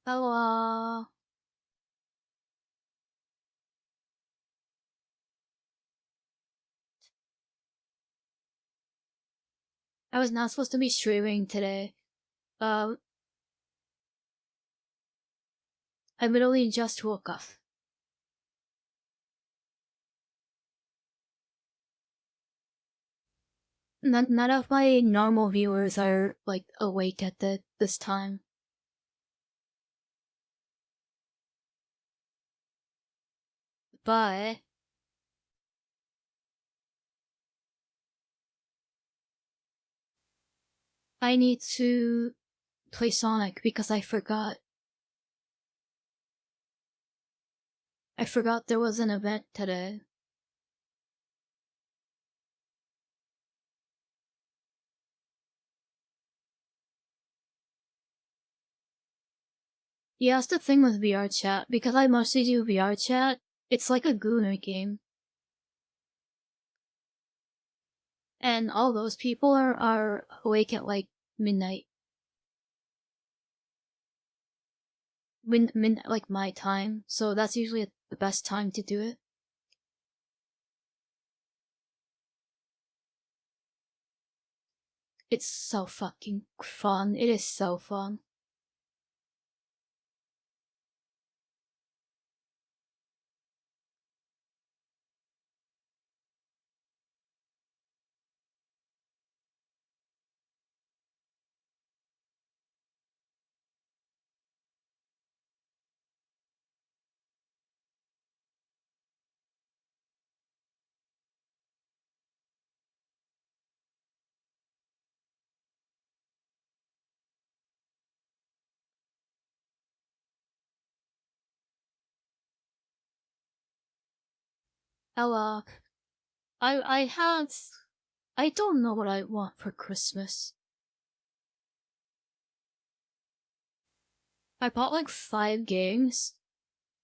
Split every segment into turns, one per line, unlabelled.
Hello. I was not supposed to be streaming today. I literally just woke up. None of my normal viewers are like awake at this time. But I need to play Sonic because I forgot. I forgot there was an event today. Yeah, that's the thing with VR chat. Because I mostly do VR chat, it's like a gooner game. And all those people are awake at like midnight. Like my time, so that's usually the best time to do it. It's so fucking fun. It is so fun. Ella, I don't know what I want for Christmas. I bought like 5 games.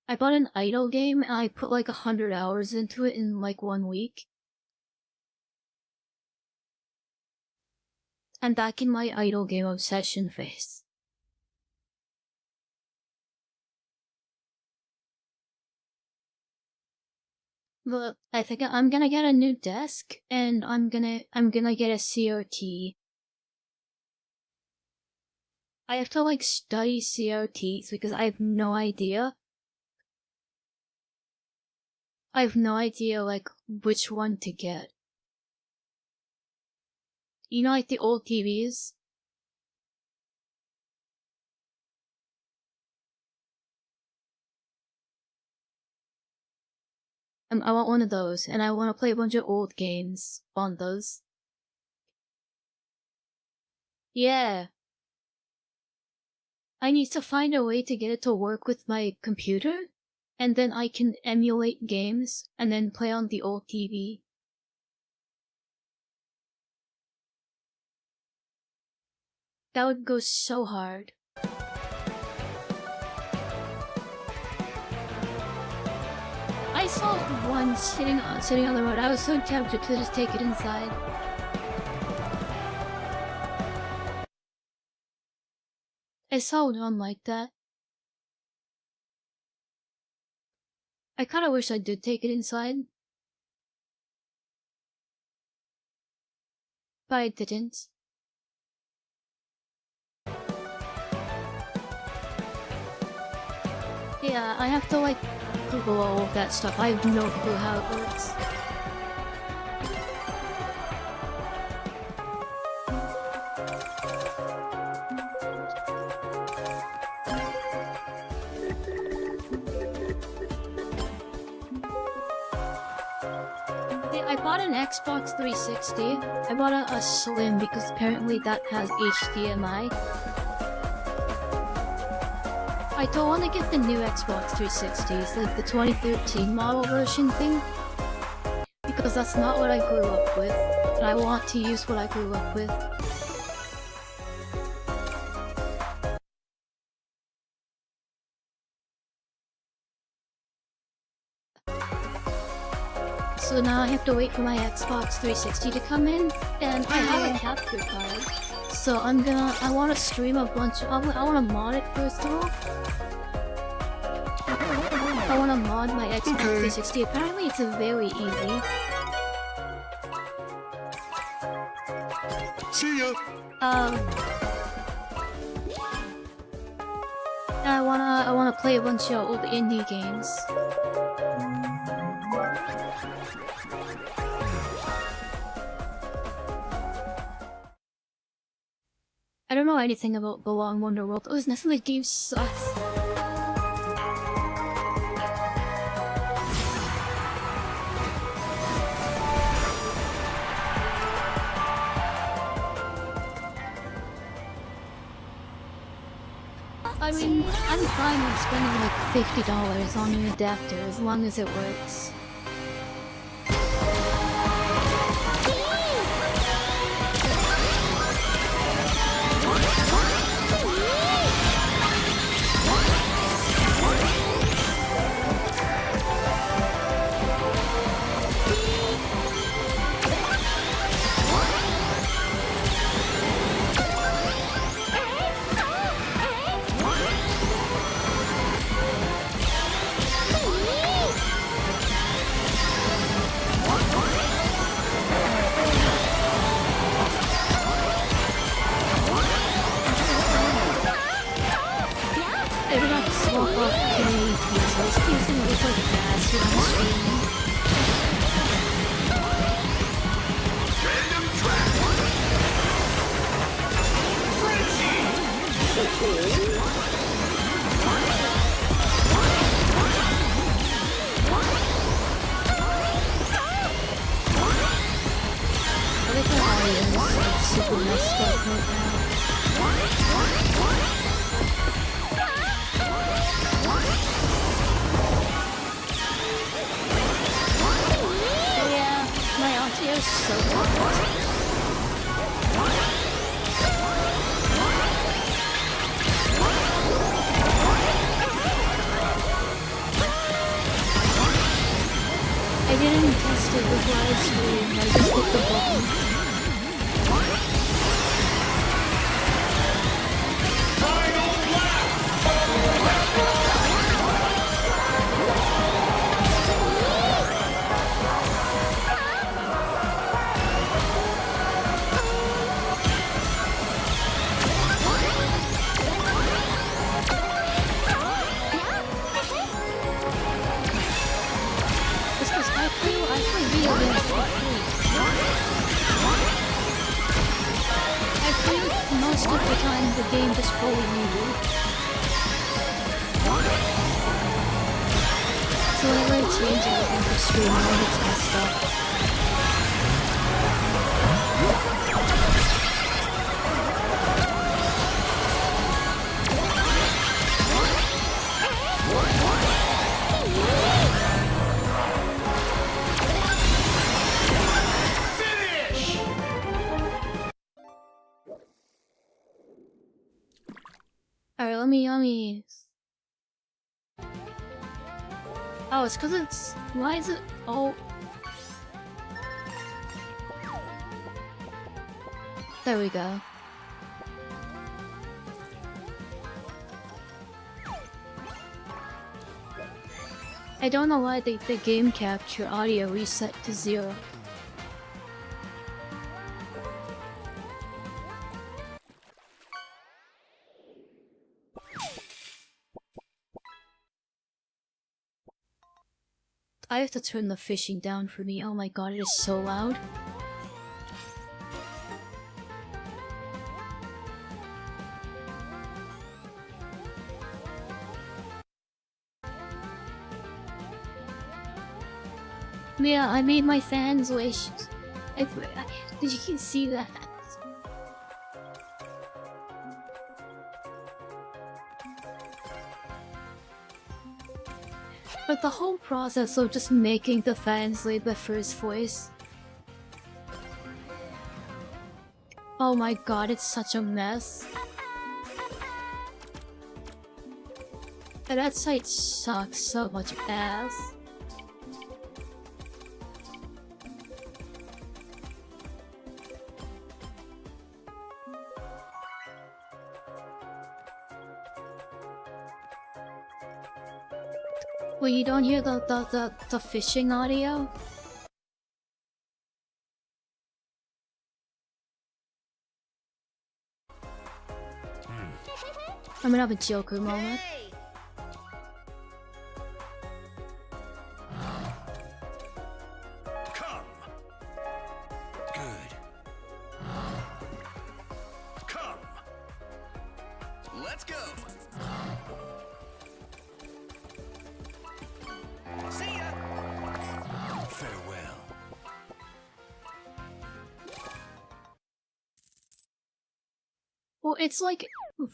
I bought an idle game and I put like 100 hours into it in like 1 week. I'm back in my idle game obsession phase. But I think I'm gonna get a new desk and I'm gonna get a CRT. I have to like study CRTs because I have no idea. I have no idea like which one to get. You know, like the old TVs? I want one of those, and I want to play a bunch of old games on those. Yeah. I need to find a way to get it to work with my computer, and then I can emulate games, and then play on the old TV. That would go so hard. I saw one sitting on the road. I was so tempted to just take it inside. I saw one like that. I kinda wish I did take it inside. But I didn't. Yeah, I have to like Google all of that stuff. I have no clue how it works. Yeah, I bought an Xbox 360. I bought a Slim because apparently that has HDMI. I don't want to get the new Xbox 360s, like the 2013 model version thing, because that's not what I grew up with, and I want to use what I grew up with. So now I have to wait for my Xbox 360 to come in, and I have a capture card. So I wanna stream a bunch of, I wanna mod it first of all. I wanna mod my Xbox 360. Apparently it's very easy.
See ya.
I wanna play a bunch of old indie games. I don't know anything about Go On Wonder World. Oh, this the game sucks. I mean, I'm fine with spending like $50 on an adapter as long as it works. Oh, it's because it's... Why is it... Oh... There we go. I don't know why the game capture audio reset to 0. I have to turn the fishing down for me. Oh my god, it is so loud. Yeah, I made my fans wish. Did you see that? But the whole process of just making the fans leave the first voice. Oh my god, it's such a mess. And that site sucks so much ass. Well, you don't hear the fishing audio? I'm gonna have a Joker moment.
Come. Good. Come. Let's go. See ya. Farewell.
Well, it's like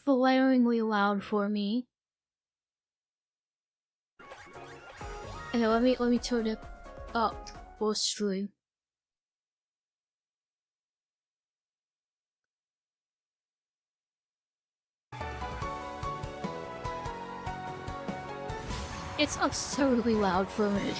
blaringly loud for me. Okay, let me turn it up for stream. It's absurdly loud for me.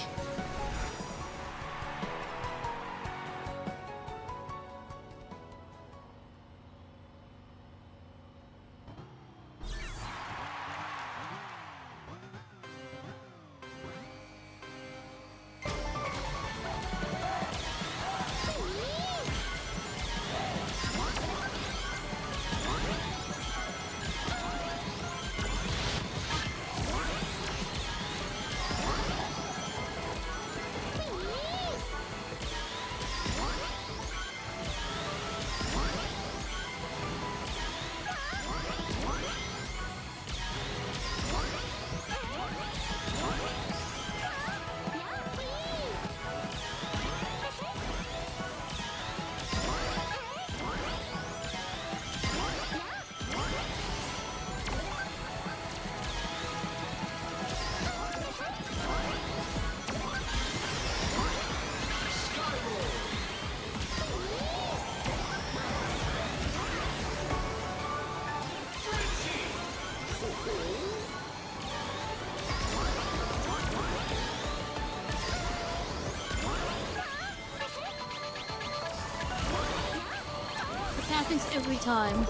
This happens every time.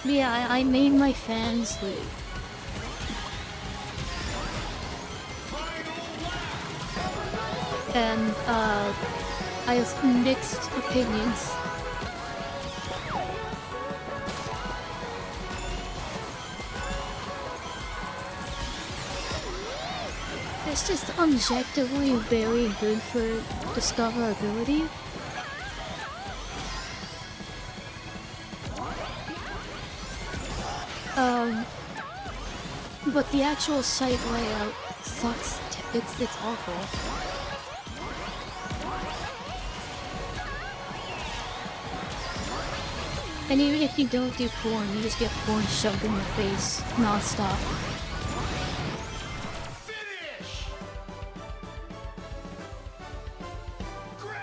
Yeah, I made my fans leave. And, I have mixed opinions. It's just objectively very good for discoverability. But the actual site layout sucks. It's awful. And even if you don't do porn, you just get porn shoved in your face non-stop.
Finish. Great.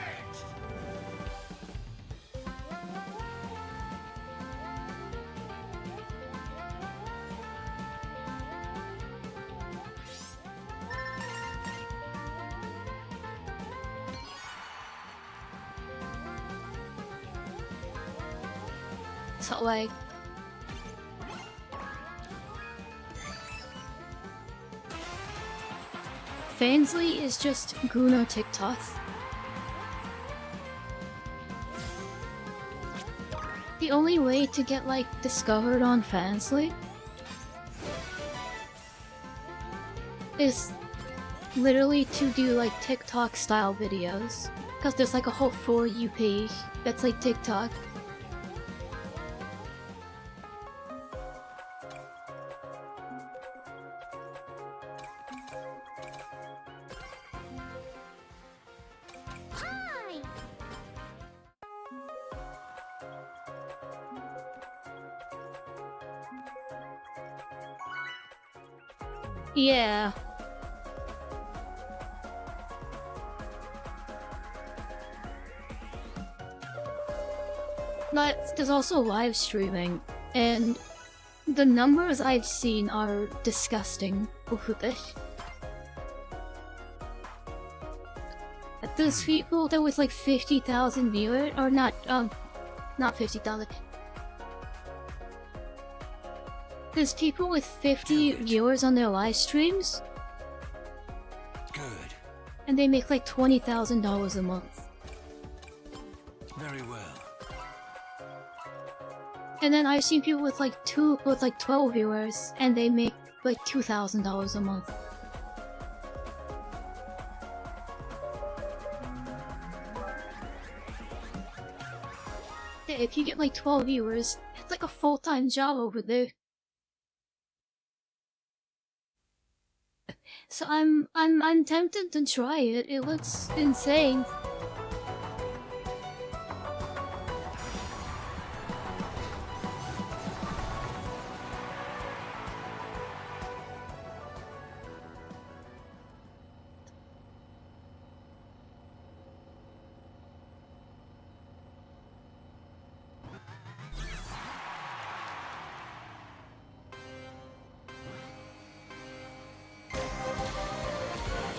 So like, Fansly is just Gruner TikToks. The only way to get like discovered on Fansly is literally to do like TikTok style videos, because there's like a whole For You page that's like TikTok. Yeah. But there's also live streaming, and the numbers I've seen are disgusting over this. There's people that with like 50,000 viewers, or not 50,000. There's people with 50 viewers on their live streams.
Good.
And they make like $20,000 a month.
Very well.
And then I've seen people with like 12 viewers, and they make like $2,000 a month. Yeah, if you get like 12 viewers, it's like a full-time job over there. So I'm tempted to try it. It looks insane.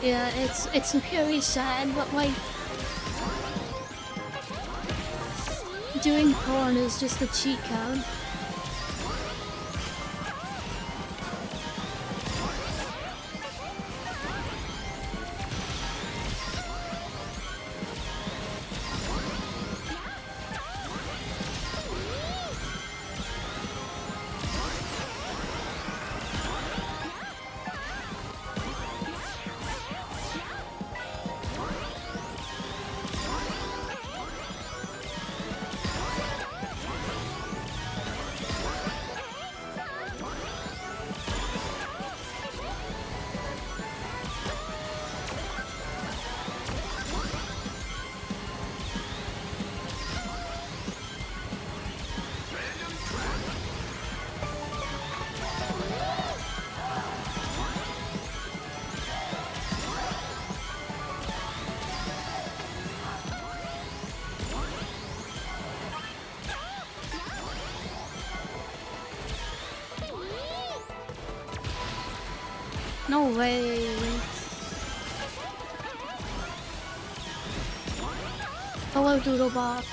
Yeah, it's very sad, but like doing porn is just a cheat code. No way. Hello, Doodlebop.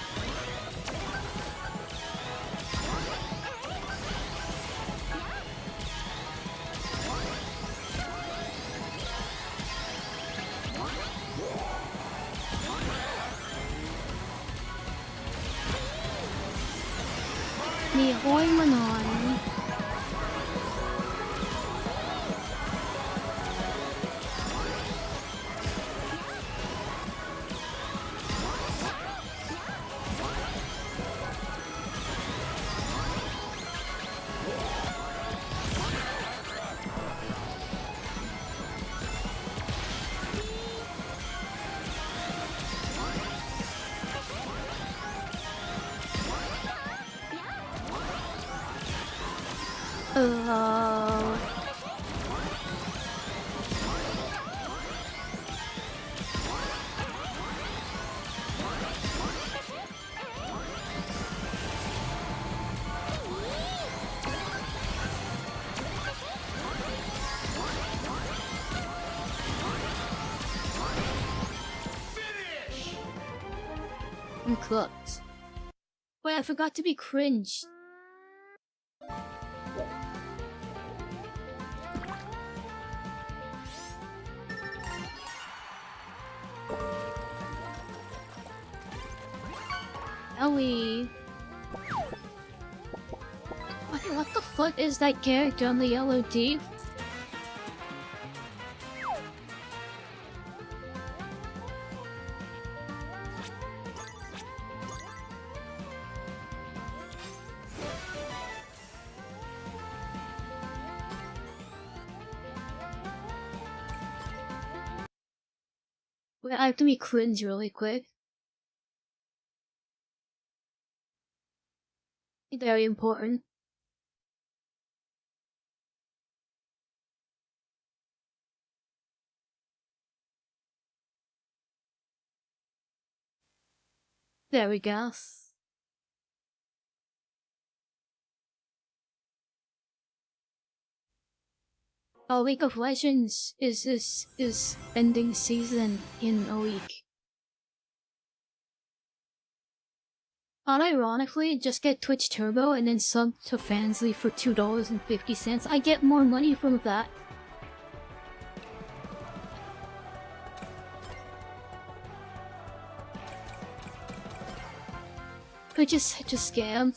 Nihoy Manon. I'm cooked. Wait, I forgot to be cringe. Ellie. Wait, what the fuck is that character on the yellow teeth? Wait, I have to be cringe really quick. Very important. There we go. League of Legends is ending season in a week. Unironically, just get Twitch Turbo and then sub to Fansly for $2.50. I get more money from that. Twitch is such a scam.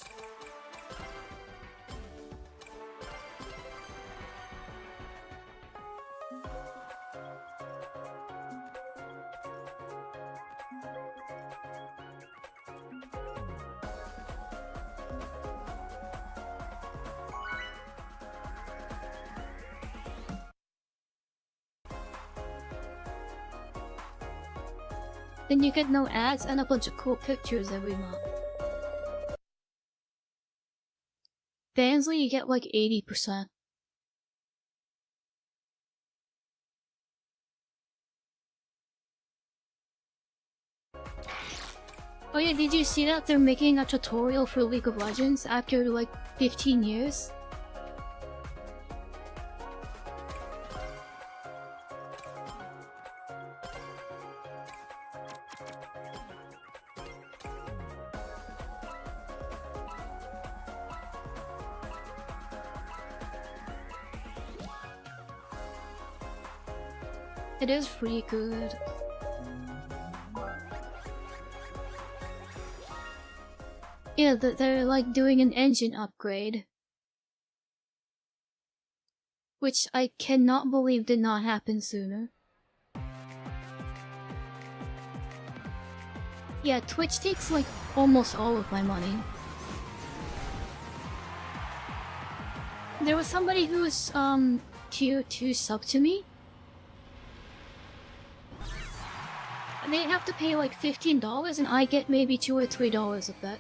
Then you get no ads and a bunch of cool pictures every month. Fansly, you get like 80%. Oh yeah, did you see that they're making a tutorial for League of Legends after like 15 years? It is pretty good. Yeah, they're like doing an engine upgrade. Which I cannot believe did not happen sooner. Yeah, Twitch takes like almost all of my money. There was somebody who's tier 2 sub to me. They have to pay like $15 and I get maybe $2 or $3 of that.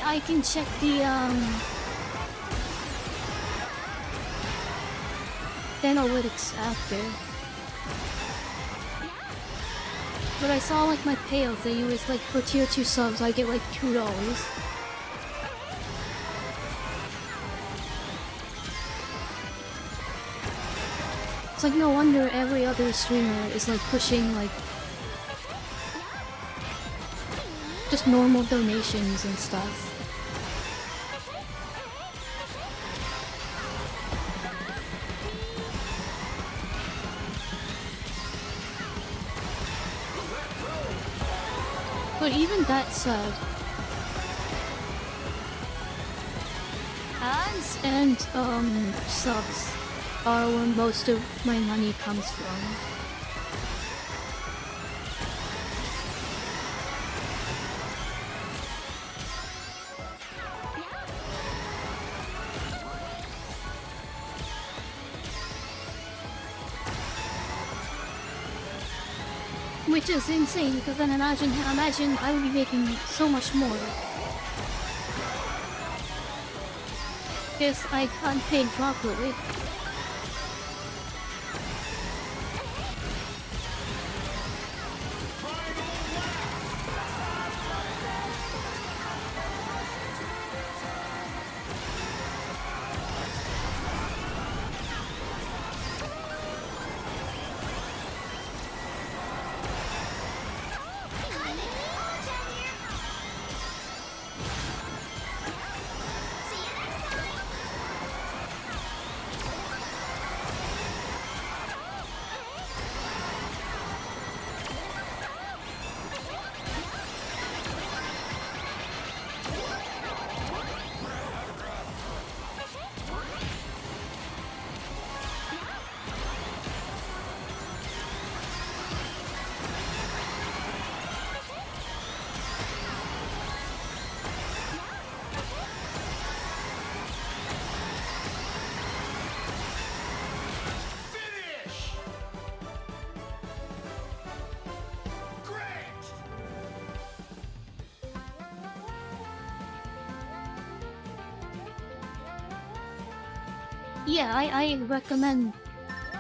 I can check the analytics after. But I saw like my payouts, they use like for tier 2 subs I get like $2. It's like no wonder every other streamer is like pushing like just normal donations and stuff. But even that said, ads and subs are where most of my money comes from. Which is insane, because then imagine I would be making so much more. If I can't pay properly. Yeah, I recommend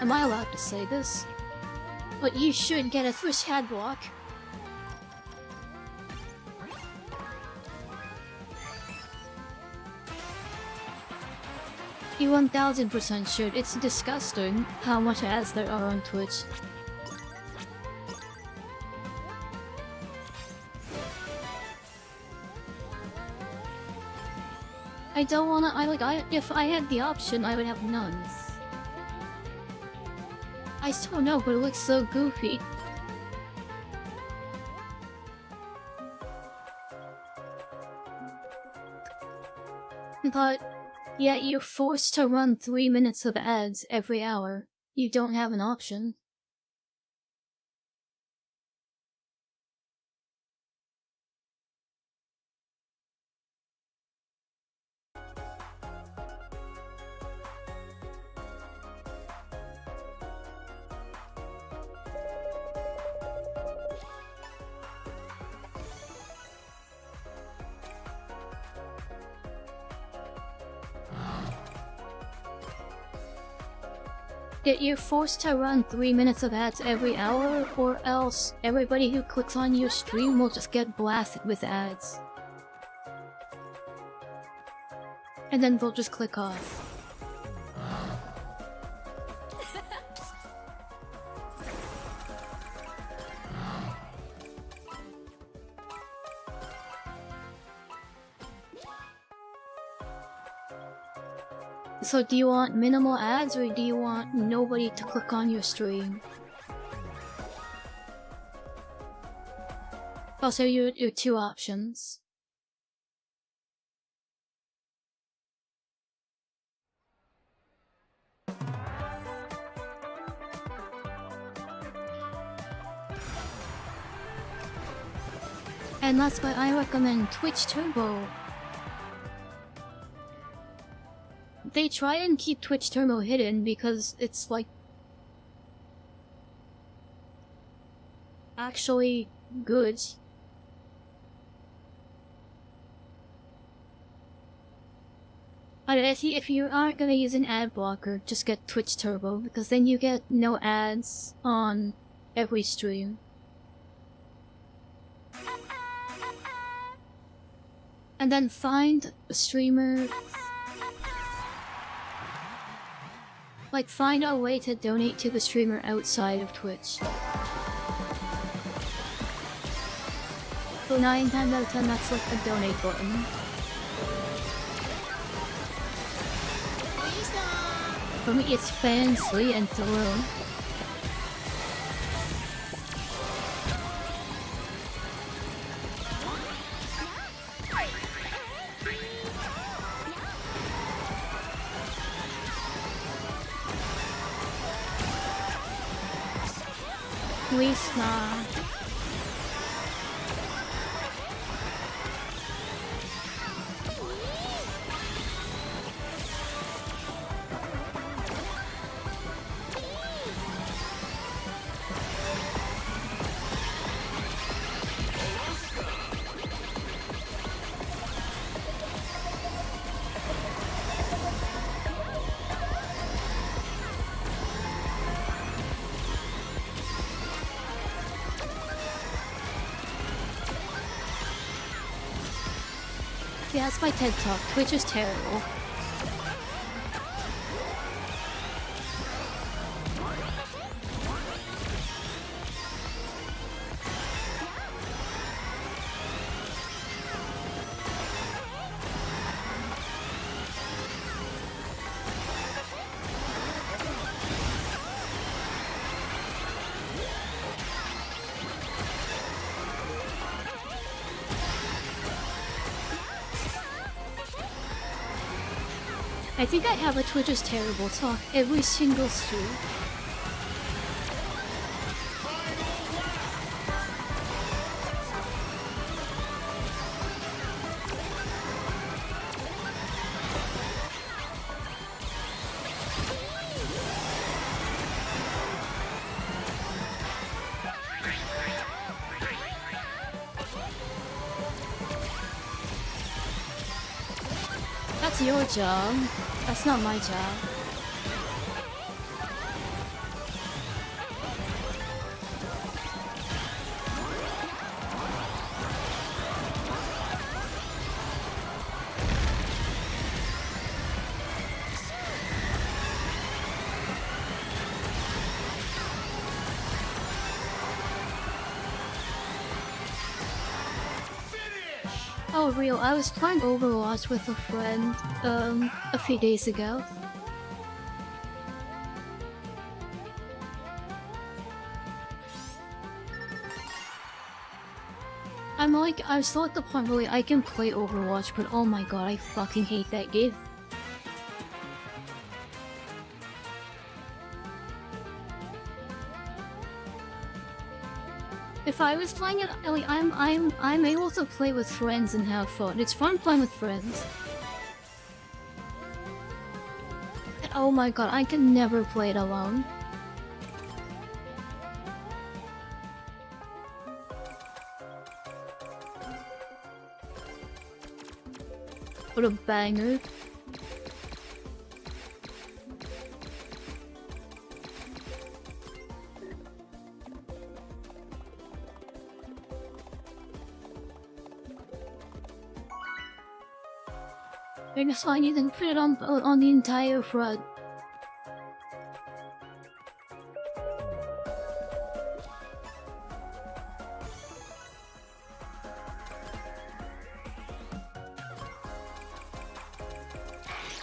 Am I allowed to say this? But you should get a Twitch ad block. You 1000% should. It's disgusting how much ads there are on Twitch. I don't wanna. If I had the option, I would have none. I still know, but it looks so goofy. But yet you're forced to run 3 minutes of ads every hour. You don't have an option. Yet you're forced to run 3 minutes of ads every hour, or else everybody who clicks on your stream will just get blasted with ads. And then they'll just click off. So do you want minimal ads, or do you want nobody to click on your stream? Also, your two options. And that's why I recommend Twitch Turbo. They try and keep Twitch Turbo hidden because it's like actually good. But if you aren't gonna use an ad blocker, just get Twitch Turbo, because then you get no ads on every stream. And then find a streamer. Like, find a way to donate to the streamer outside of Twitch. So 9 times out of 10, that's like a donate button. For me, it's Fansly and Throne. Please not. Yeah, that's my TED Talk. Twitch is terrible. I think I have a Twitch is terrible talk every single stream. That's your job. That's not my job. Oh, real, I was playing Overwatch with a friend, a few days ago. I'm still at the point where I can play Overwatch, but oh my god, I fucking hate that game. If I was playing it, like, I'm able to play with friends and have fun. It's fun playing with friends. And oh my god, I can never play it alone. What a banger. I guess I need to put it on the entire front.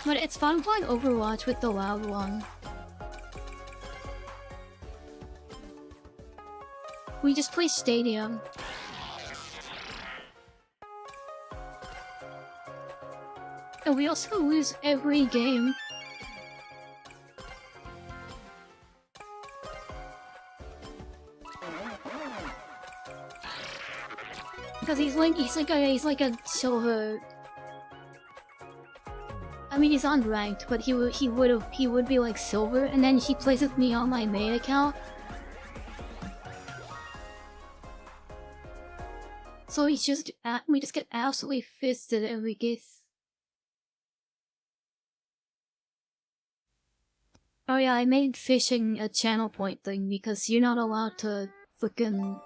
But it's fun playing Overwatch with the loud one. We just play Stadium. And we also lose every game. Because he's like a silver. I mean, he's unranked, but he would be like silver, and then he plays with me on my main account. So we just get absolutely fisted every game. Oh yeah, I made fishing a channel point thing because you're not allowed to frickin'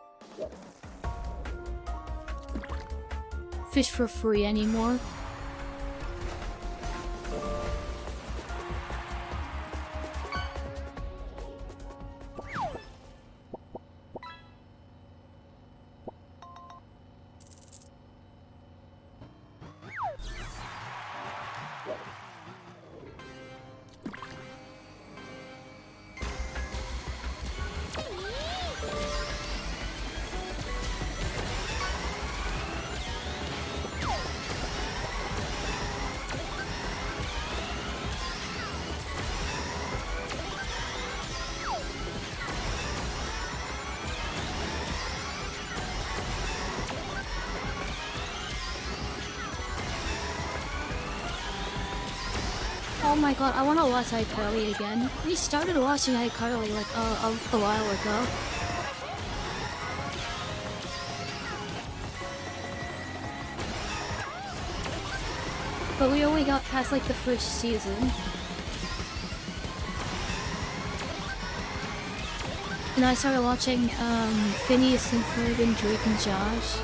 fish for free anymore. Oh my god, I wanna watch iCarly again. We started watching iCarly like a while ago. But we only got past like the first season. And I started watching Phineas and Ferb and Drake and Josh.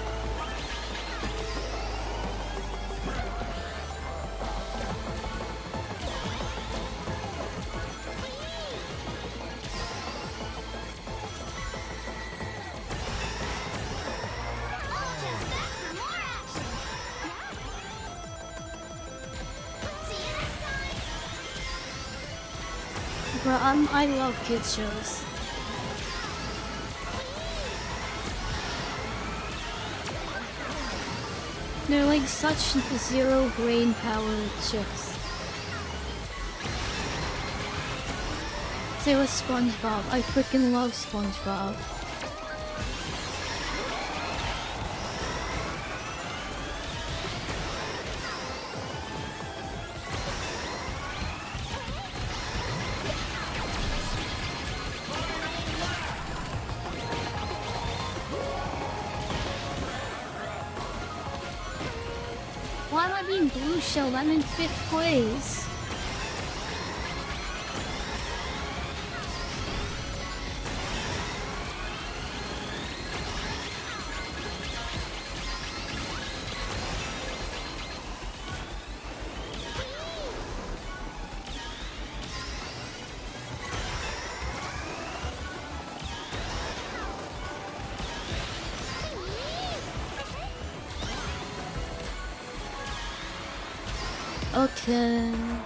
Bro, I love kids shows. They're like such zero brain power shows. Say with SpongeBob, I freaking love SpongeBob. Why am I being blue shelled? I'm in 5th place. Alichen.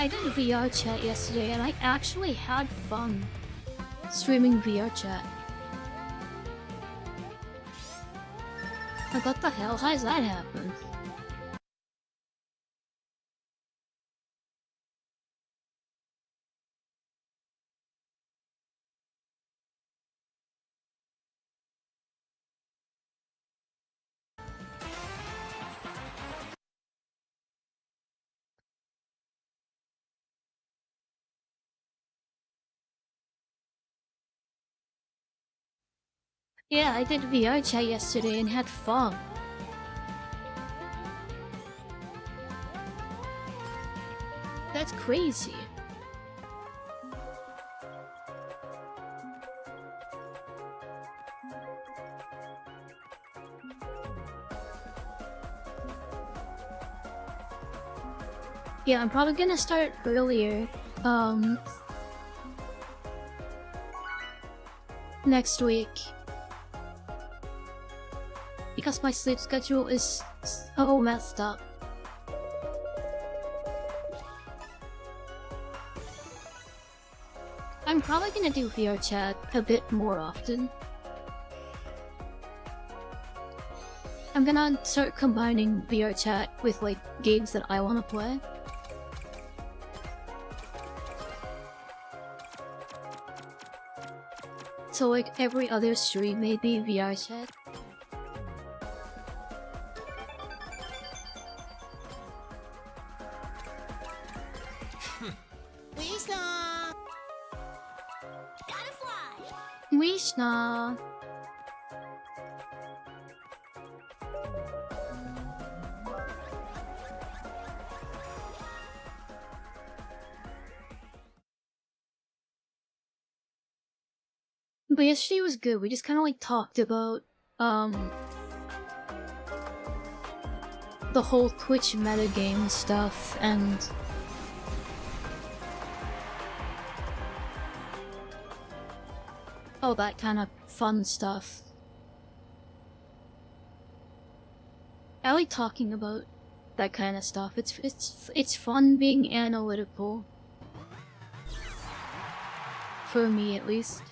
I did a VR chat yesterday and I actually had fun streaming VR chat. Like, what the hell? How does that happen? Yeah, I did VR chat yesterday and had fun. That's crazy. Yeah, I'm probably gonna start earlier. Next week. Because my sleep schedule is so messed up. I'm probably gonna do VR chat a bit more often. I'm gonna start combining VR chat with like games that I wanna play. So like every other stream maybe VR chat. Vishna! But yesterday was good. We just kind of like talked about the whole Twitch metagame stuff and all that kind of fun stuff. I like talking about that kind of stuff. It's fun being analytical. For me, at least.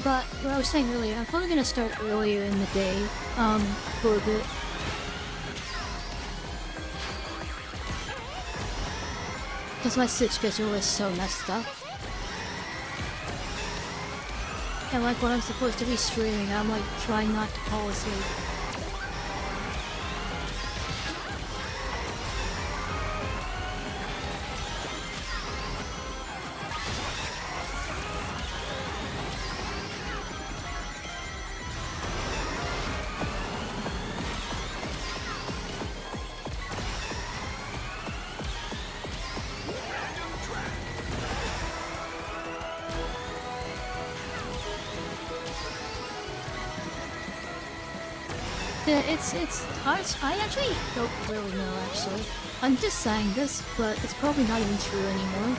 But what I was saying earlier, I'm probably gonna start earlier in the day, for a bit. Because my sleep schedule is so messed up. And like when I'm supposed to be streaming, I'm like trying not to fall asleep. Yeah, it's hard. I actually don't really know, actually. I'm just saying this, but it's probably not even true anymore.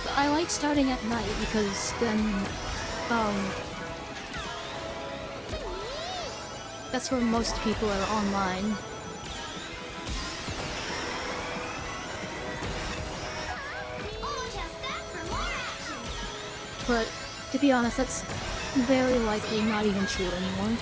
But I like starting at night because then, that's where most people are online. But, to be honest, that's very likely not even true anymore.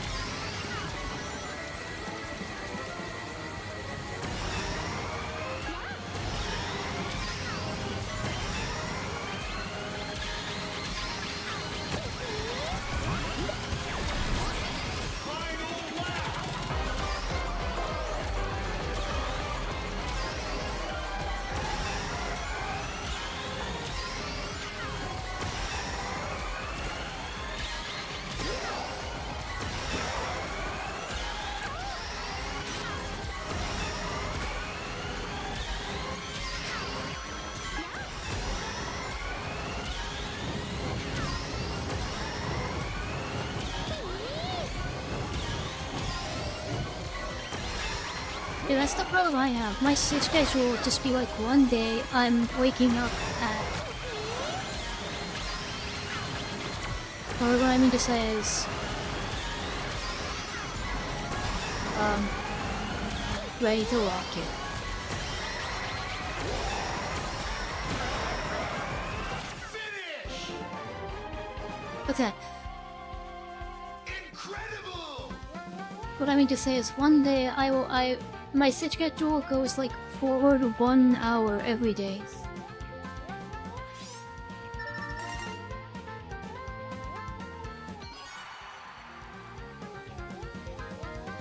Yeah, that's the problem I have. My sleep schedule will just be like one day I'm waking up at... Or what I mean to say is... ready to rock it. Okay.
Incredible!
What I mean to say is one day my sleep schedule goes like forward 1 hour every day.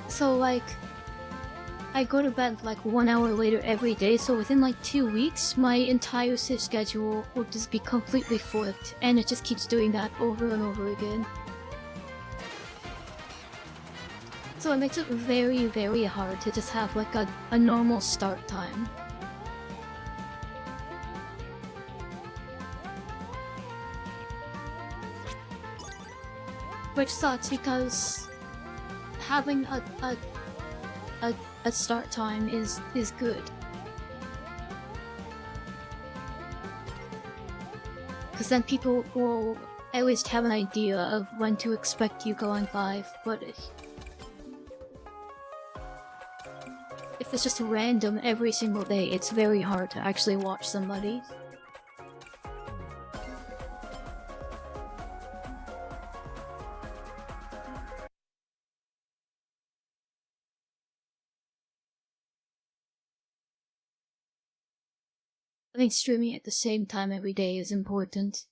So like, I go to bed like 1 hour later every day, so within like 2 weeks, my entire sleep schedule will just be completely flipped, and it just keeps doing that over and over again. So it makes it very, very hard to just have like a normal start time. Which sucks because having a start time is good. Because then people will at least have an idea of when to expect you going live, but if it's just random every single day, it's very hard to actually watch somebody. I think streaming at the same time every day is important.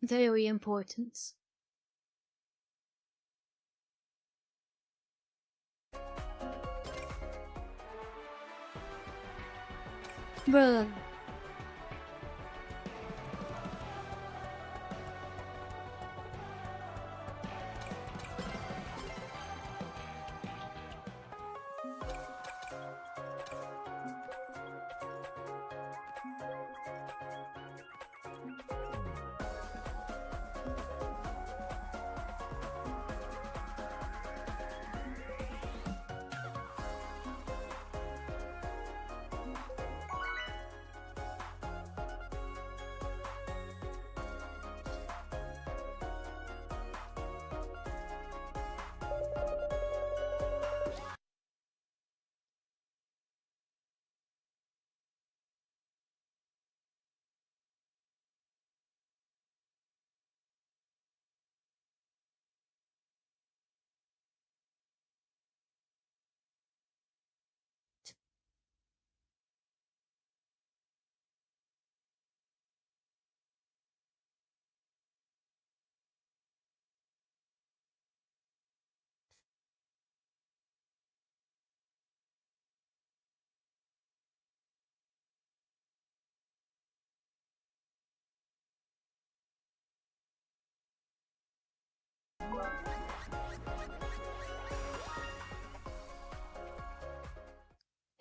Very important. Bruh.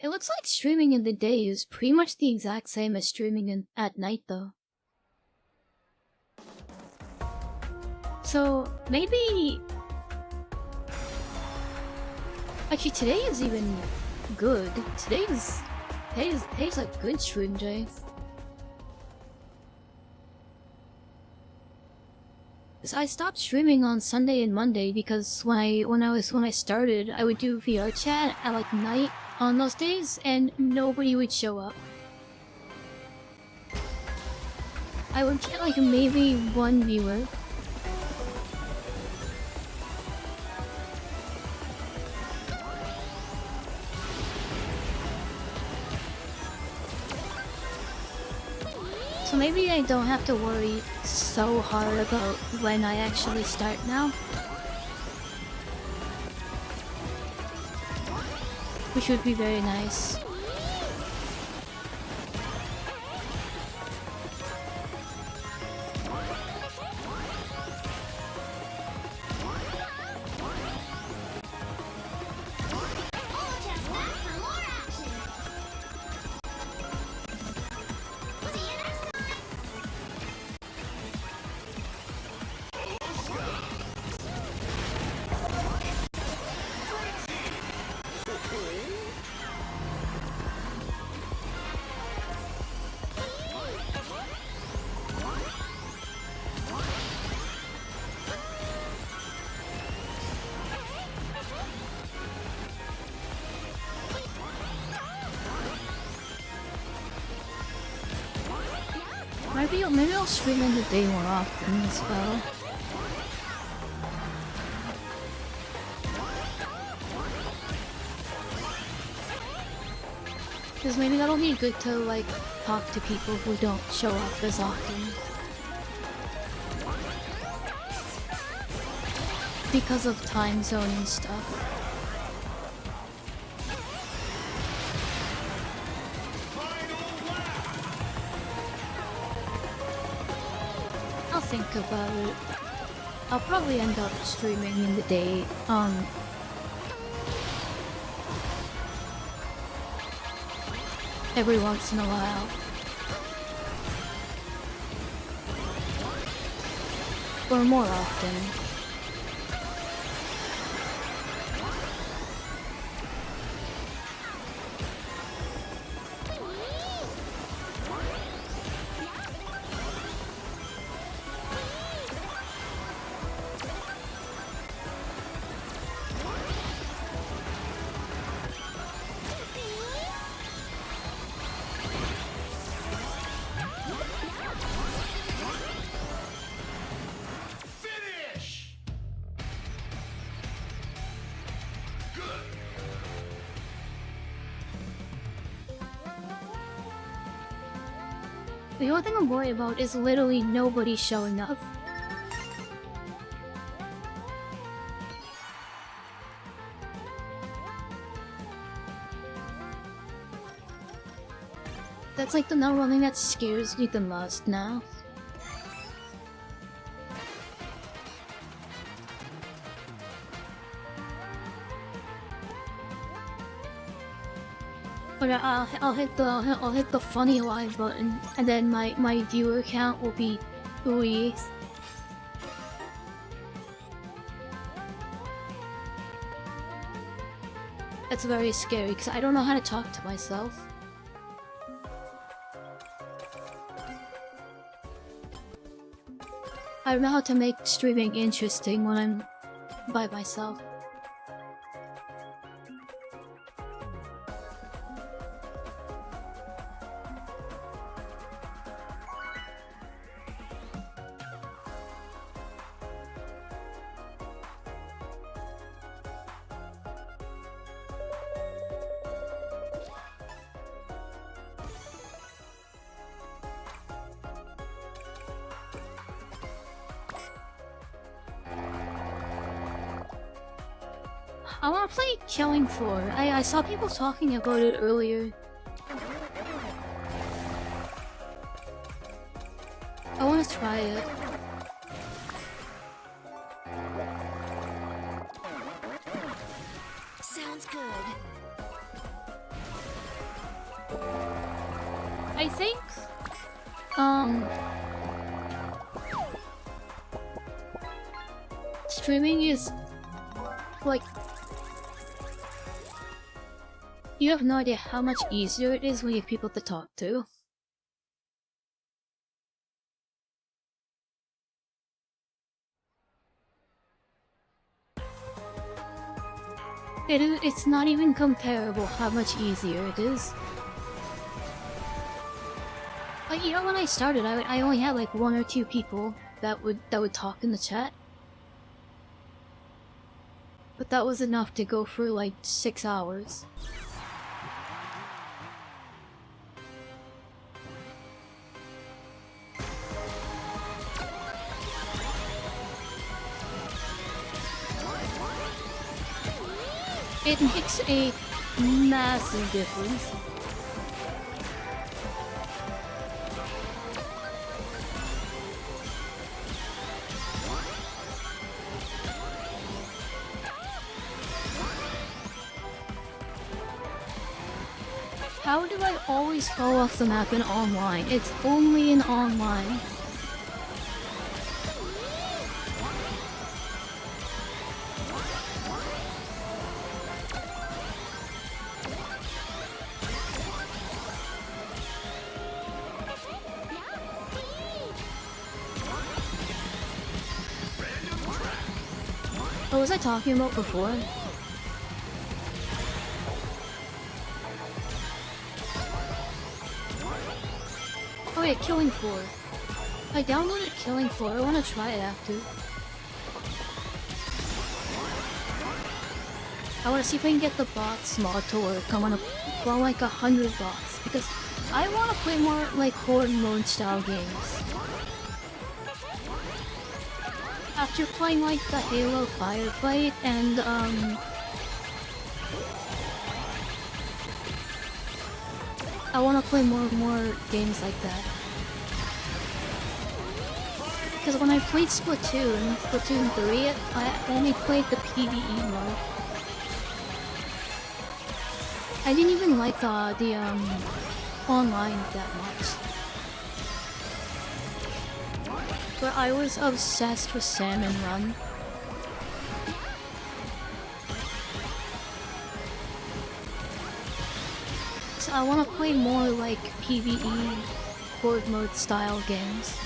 It looks like streaming in the day is pretty much the exact same as streaming at night though. So maybe... Actually today is even good. Today's like good stream day. So I stopped streaming on Sunday and Monday because when I started, I would do VR chat at like night on those days, and nobody would show up. I would get like maybe one viewer. So maybe I don't have to worry so hard about when I actually start now. Which would be very nice. maybe I'll stream in the day more often as well. Because maybe that'll be good to, like, talk to people who don't show up as often. Because of time zone and stuff. I'll think about it. I'll probably end up streaming in the day, every once in a while. Or more often. The only thing I'm worried about is literally nobody showing up. That's like the number one thing that scares me the most now. But I'll hit the funny live button, and then my viewer count will be 3. That's very scary because I don't know how to talk to myself. I don't know how to make streaming interesting when I'm by myself. I want to play Killing Floor. I saw people talking about it earlier. I want to try it.
Sounds good.
I think, streaming is like, you have no idea how much easier it is when you have people to talk to. It's not even comparable how much easier it is. Like, you know, when I started, I only had like 1 or 2 people that would talk in the chat. But that was enough to go for like 6 hours. It makes a massive difference. How do I always fall off the map in online? It's only in online. What was I talking about before? Oh yeah, Killing Floor. I downloaded Killing Floor. I want to try it after. I want to see if I can get the bots mod to work. I want to go like 100 bots because I want to play more like horde mode style games. After playing like the Halo Firefight and I want to play more games like that. Because when I played Splatoon 3, I only played the PvE mode. I didn't even like the online that much. But I was obsessed with Salmon Run. So I want to play more like PvE horde mode style games.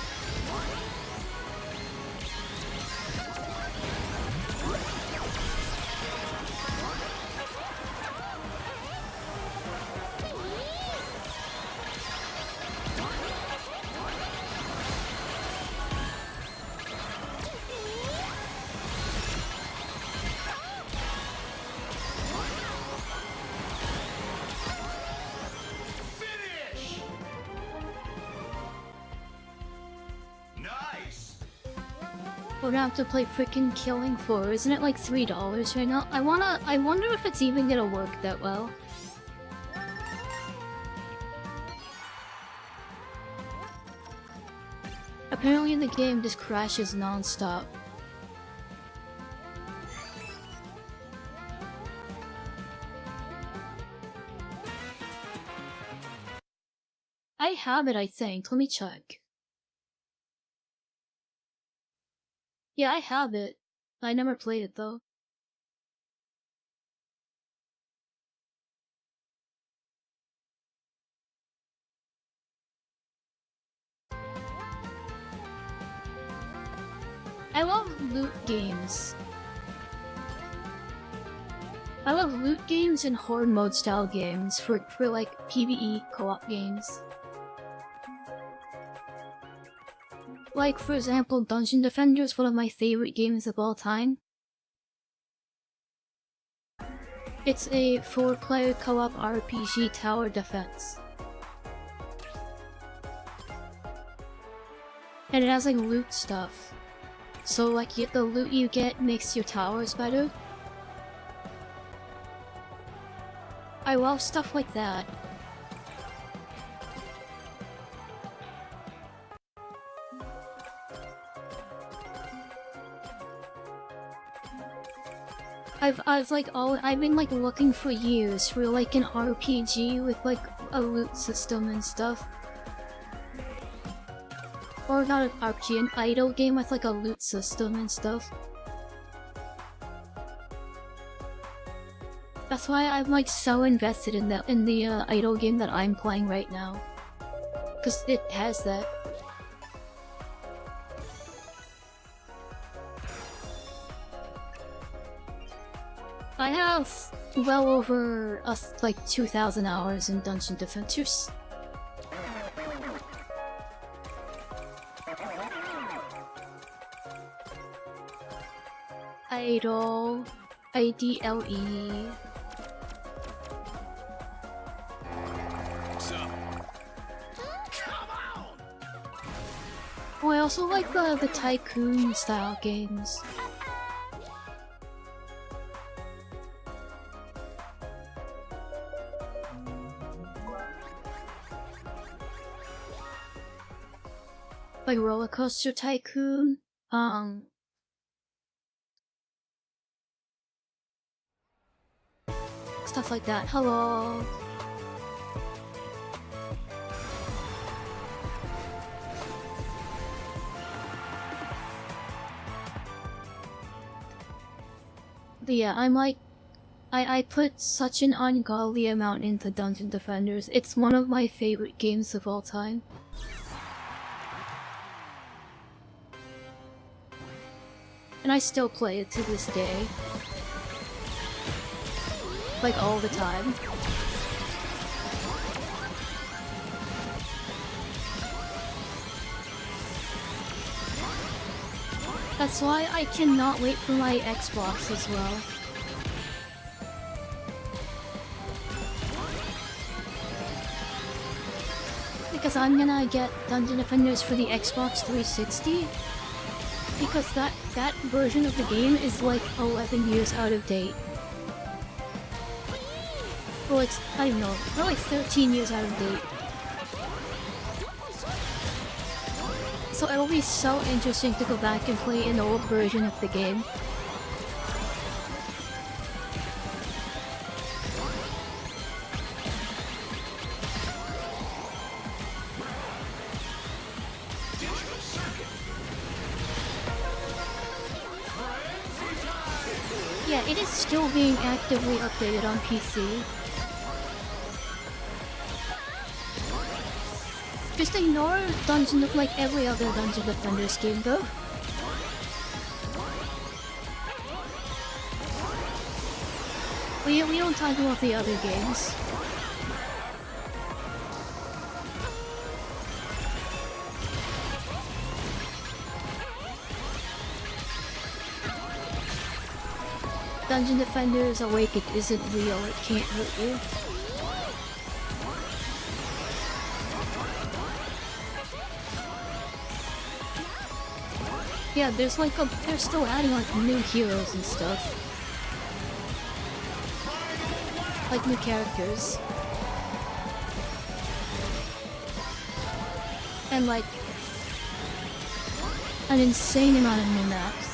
We're gonna have to play freaking Killing Floor. Isn't it like $3 right now? I wonder if it's even gonna work that well. Apparently the game just crashes non-stop. I have it, I think. Let me check. Yeah, I have it. I never played it though. I love loot games. I love loot games and horde mode style games for like PvE co-op games. Like, for example, Dungeon Defenders, one of my favorite games of all time. It's a 4-player co-op RPG tower defense. And it has like loot stuff. So like the loot you get makes your towers better. I love stuff like that. I've been like looking for years for like an RPG with like a loot system and stuff. Or not an RPG, an idle game with like a loot system and stuff. That's why I'm like so invested in the idle game that I'm playing right now. Cause it has that. I have well over like 2,000 hours in Dungeon Defenders. Idle, IDLE. Oh, I also like the tycoon style games. Like Roller Coaster Tycoon, stuff like that. Hello. But yeah, I'm like, I put such an ungodly amount into Dungeon Defenders. It's one of my favorite games of all time. And I still play it to this day. Like all the time. That's why I cannot wait for my Xbox as well. Because I'm gonna get Dungeon Defenders for the Xbox 360. Because that version of the game is like 11 years out of date. Well, it's, I don't know, probably 13 years out of date. So it'll be so interesting to go back and play an old version of the game. Yeah, it is still being actively updated on PC. Just ignore Dungeon like every other Dungeon Defenders game though. We don't talk about the other games. Dungeon Defenders Awake, it isn't real, it can't hurt you. Yeah, they're still adding like new heroes and stuff. Like new characters. And like an insane amount of new maps.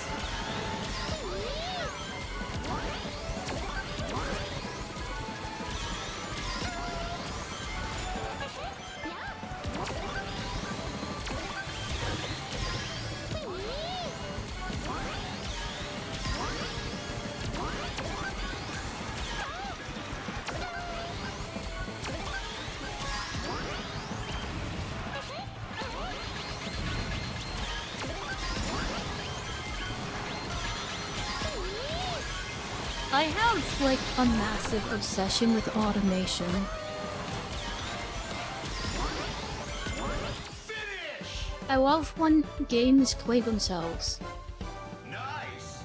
I have, like, a massive obsession with automation. I love when games play themselves.
Nice.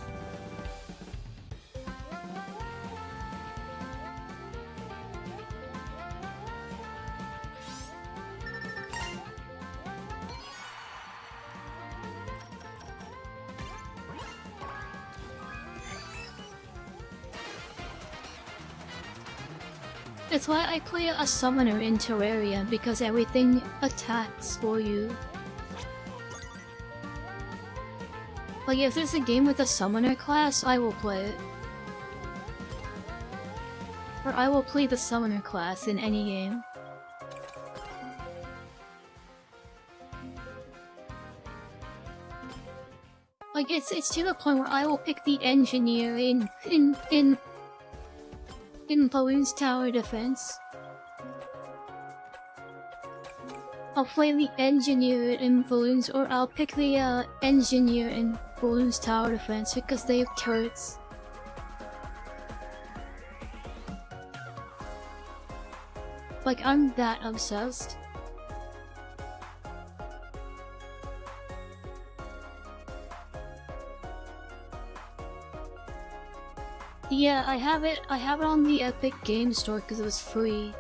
It's why I play a summoner in Terraria, because everything attacks for you. Like, if there's a game with a summoner class, I will play it. Or I will play the summoner class in any game. Like, it's to the point where I will pick the engineer in Balloon's Tower Defense. I'll play the engineer in Balloons, or I'll pick the engineer in Balloon's Tower Defense because they have turrets. Like, I'm that obsessed. Yeah, I have it on the Epic Game Store because it was free.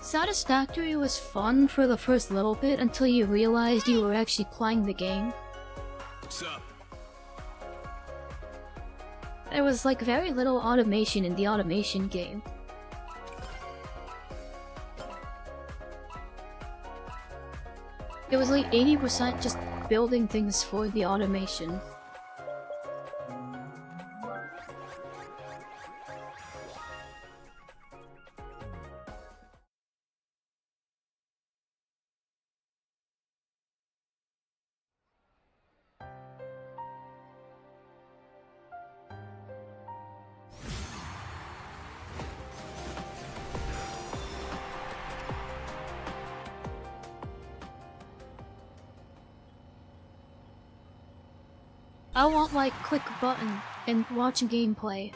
Satisfactory was fun for the first little bit until you realized you were actually playing the game.
What's up?
There was like very little automation in the automation game. It was like 80% just building things for the automation. I want like click a button and watch gameplay.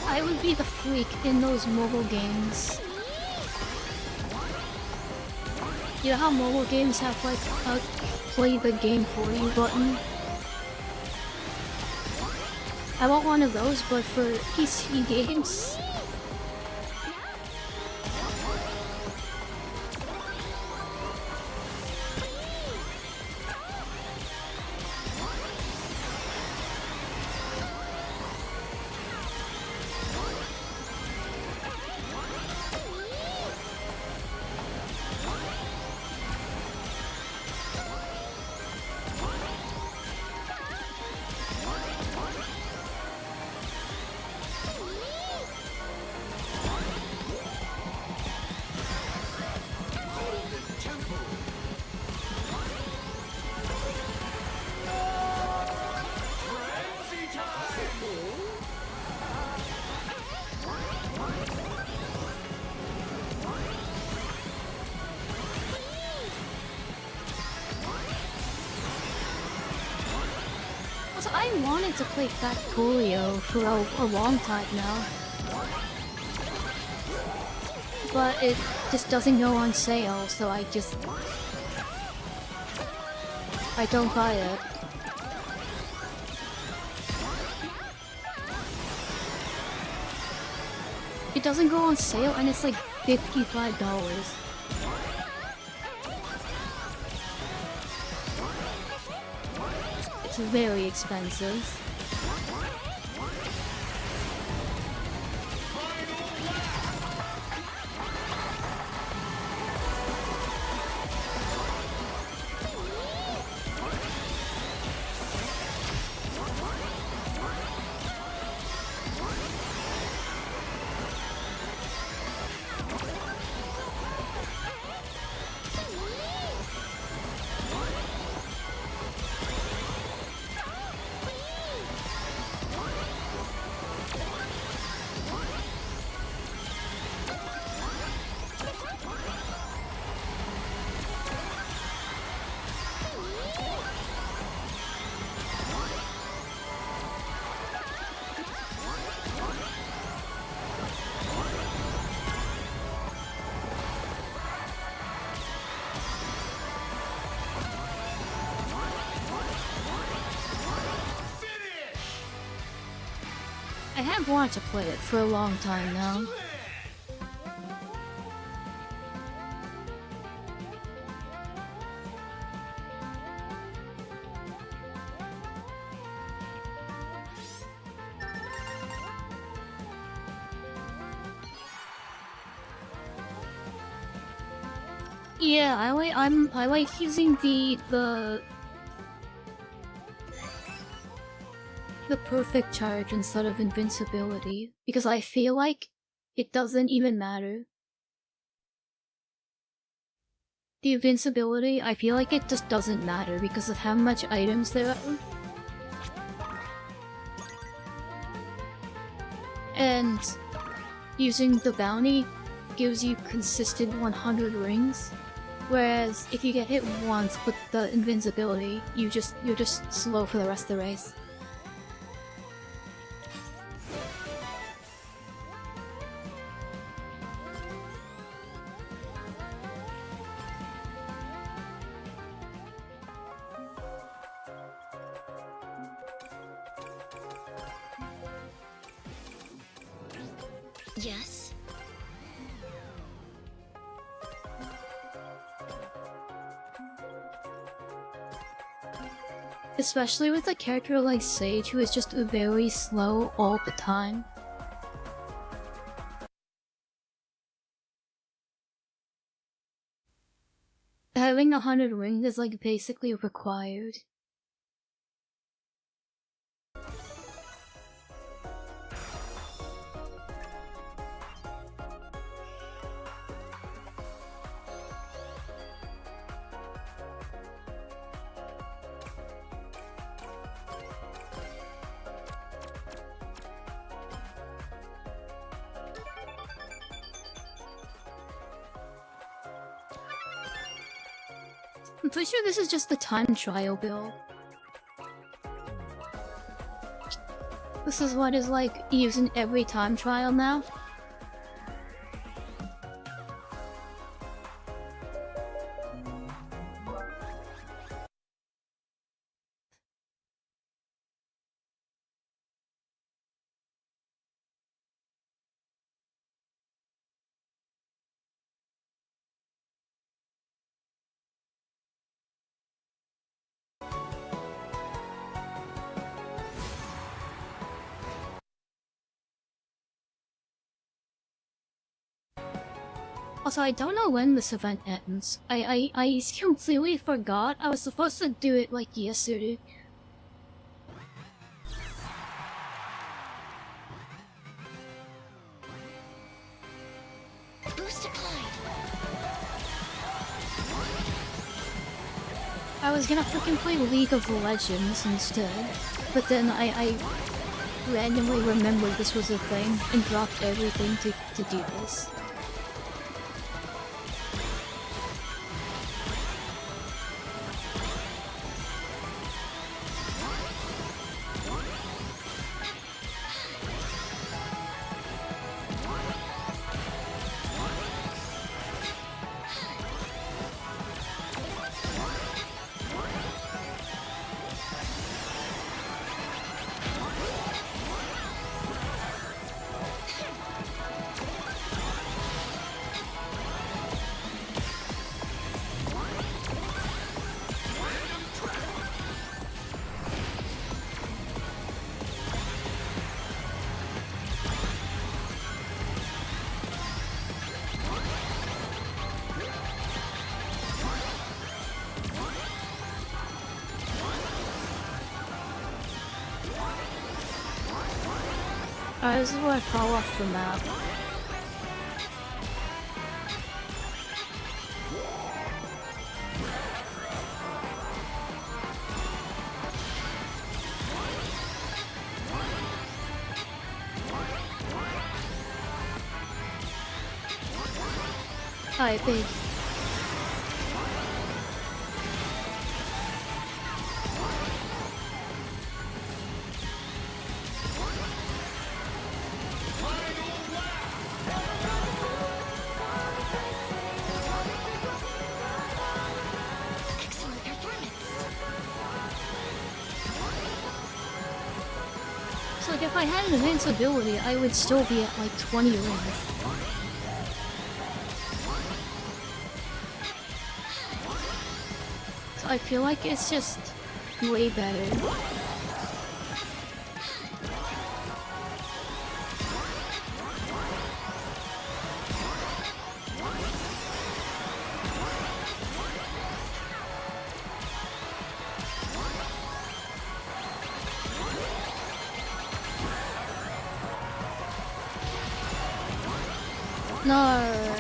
I would be the freak in those mobile games. You know how mobile games have like a play the game for you button? I want one of those, but for PC games. Also, I wanted to play Factorio for a long time now. But it just doesn't go on sale, so I don't buy it. It doesn't go on sale and it's like $55. It's very expensive. I have wanted to play it for a long time now. Yeah, I like using the perfect charge instead of invincibility, because I feel like it doesn't even matter. The invincibility, I feel like it just doesn't matter because of how much items there are. And using the bounty gives you consistent 100 rings, whereas if you get hit once with the invincibility, you're just slow for the rest of the race.
Yes?
Especially with a character like Sage, who is just very slow all the time. Having 100 rings is like basically required. I'm pretty sure this is just the time trial build. This is what is like using every time trial now. Also, I don't know when this event ends. I completely forgot. I was supposed to do it like yesterday.
Boost applied.
I was gonna freaking play League of Legends instead, but then I randomly remembered this was a thing and dropped everything to do this. Alright, this is where I fall off the map. Alright, big.
Excellent performance.
So like if I had an invincibility, I would still be at like 20 rings. So I feel like it's just way better. No.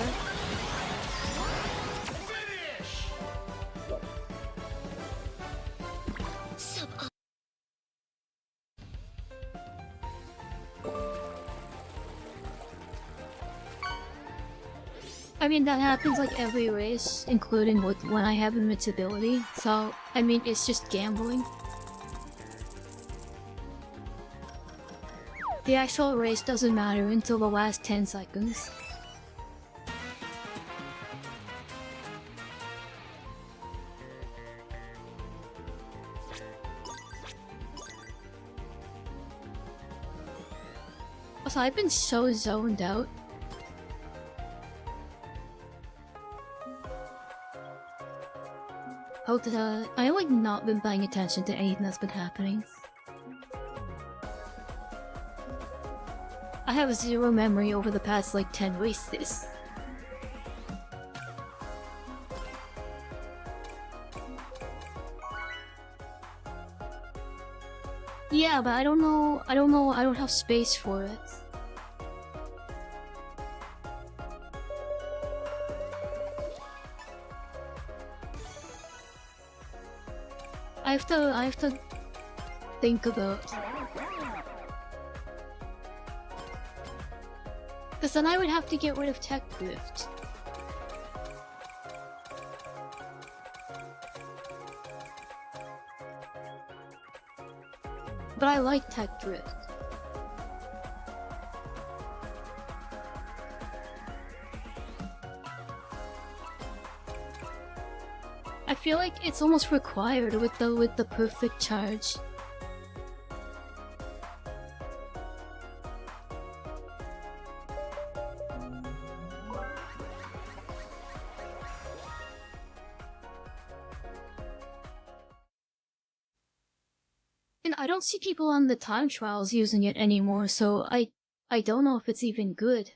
Sub.
I mean, that happens like every race, including when I have invincibility. So, I mean, it's just gambling. The actual race doesn't matter until the last 10 seconds. Also, I've been so zoned out. I like not been paying attention to anything that's been happening. I have zero memory over the past like 10 races. Yeah, but I don't know, I don't have space for it. I have to think about. Because then I would have to get rid of Tech Drift. But I like tech drift. I feel like it's almost required with the perfect charge. And I don't see people on the time trials using it anymore, so I don't know if it's even good.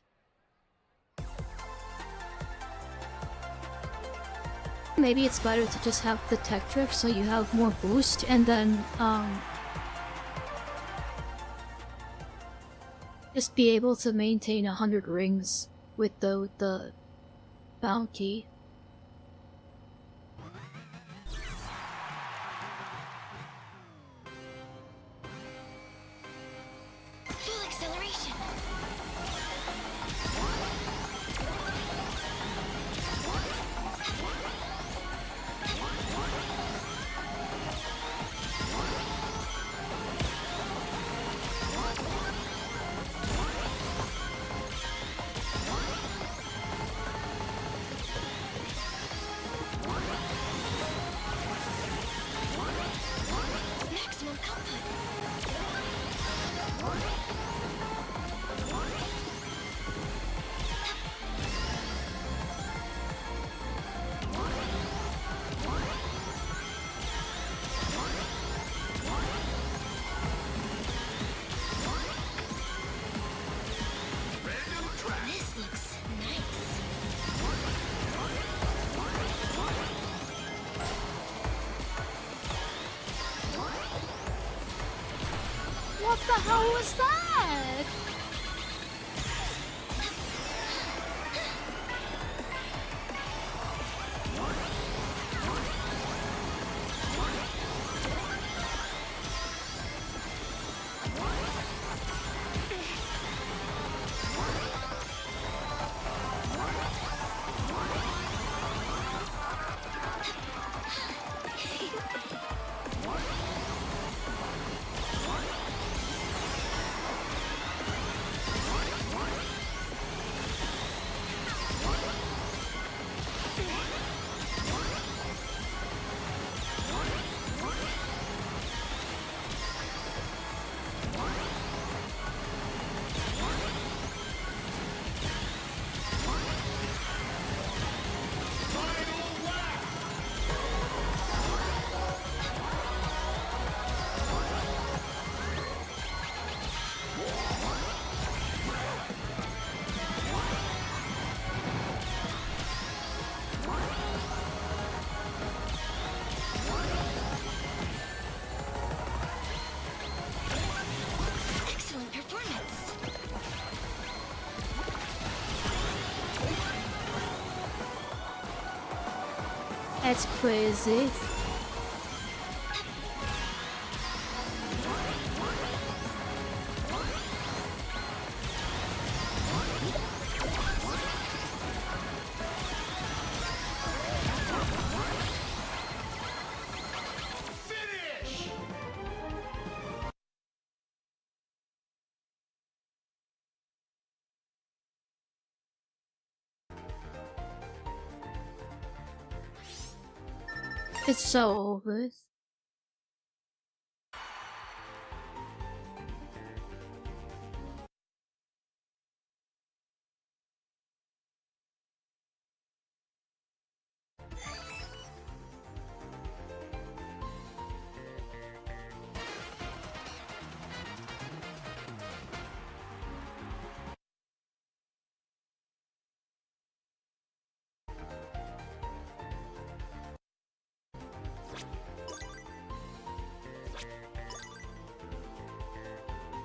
Maybe it's better to just have the tech drift so you have more boost, and then just be able to maintain 100 rings with the bounty.
Full acceleration. Maximum output. This looks nice.
What the hell was that?
Excellent performance.
That's crazy.
Finish!
It's so over.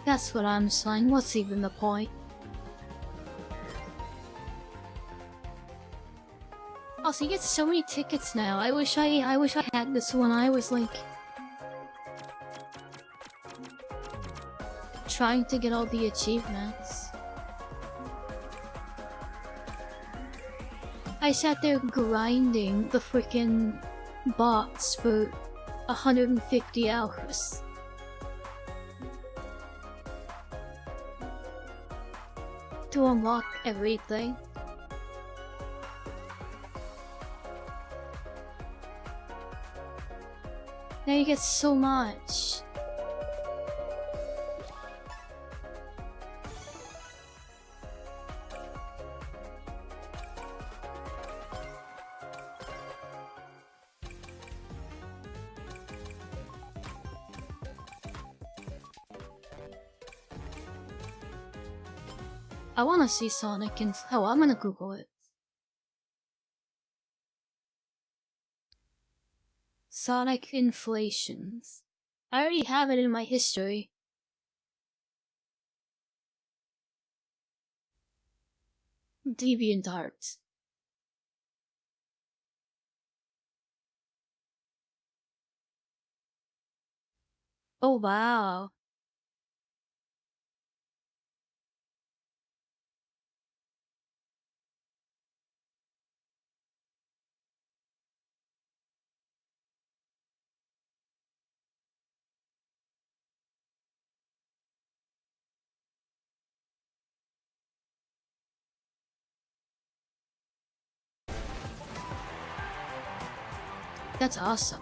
That's what I'm saying. What's even the point? Also, you get so many tickets now. I wish I had this when I was like trying to get all the achievements. I sat there grinding the freaking bots for 150 hours. to unlock everything. Now you get so much. I wanna see Sonic and oh, I'm gonna Google it. Sonic inflations. I already have it in my history. DeviantArt. Oh wow. That's awesome.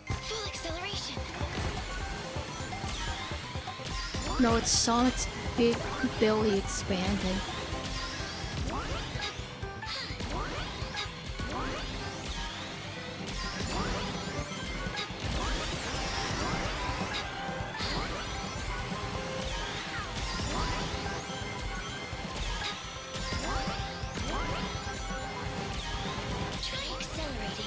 Full acceleration.
No, it's Sonic's big belly expanding.
Try accelerating.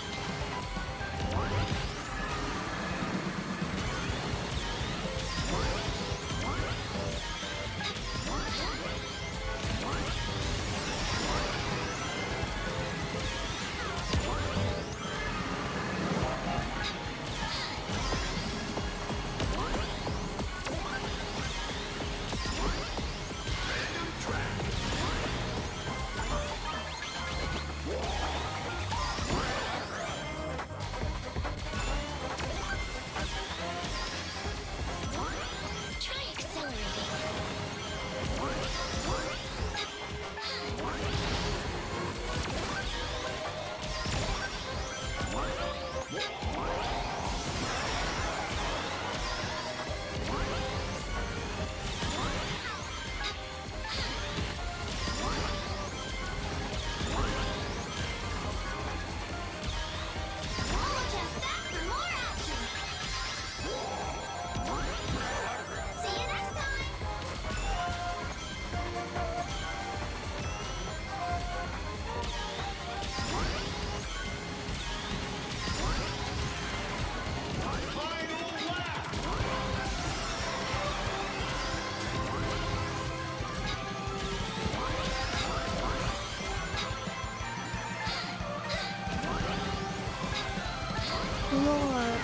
Try accelerating. Just back for more action. See you next time.
Final lap.
Lord.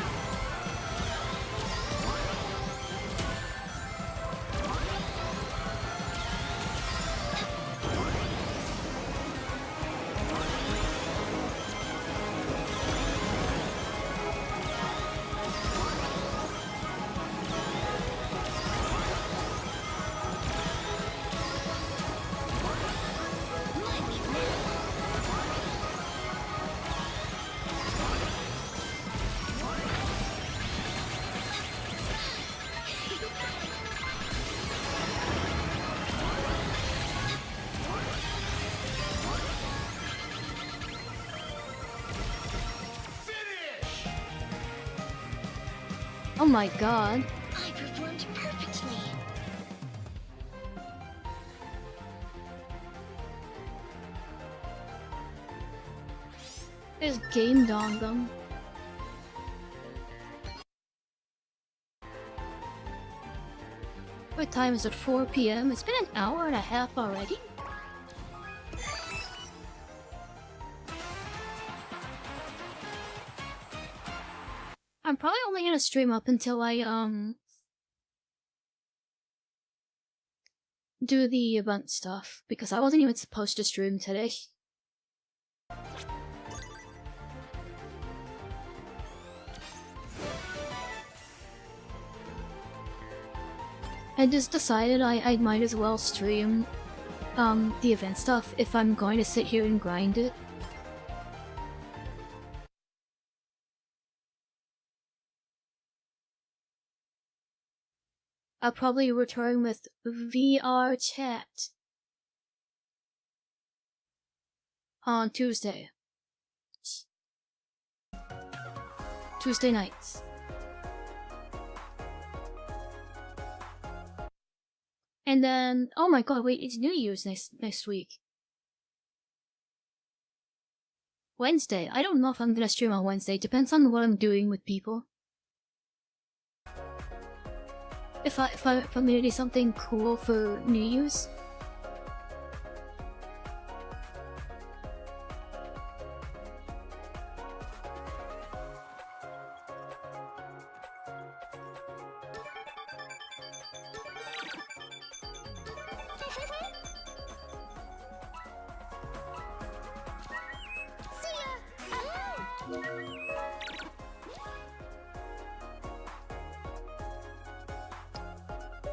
Finish.
Oh my god.
I performed perfectly.
There's game dongum. What time is it? 4 p.m.? It's been an hour and a half already? I'm probably only gonna stream up until I, do the event stuff, because I wasn't even supposed to stream today. I just decided I might as well stream the event stuff if I'm going to sit here and grind it. I'll probably return with VR chat on Tuesday nights. And then, oh my god, wait, it's New Year's next week. Wednesday. I don't know if I'm gonna stream on Wednesday. Depends on what I'm doing with people. If I'm gonna do something cool for New Year's.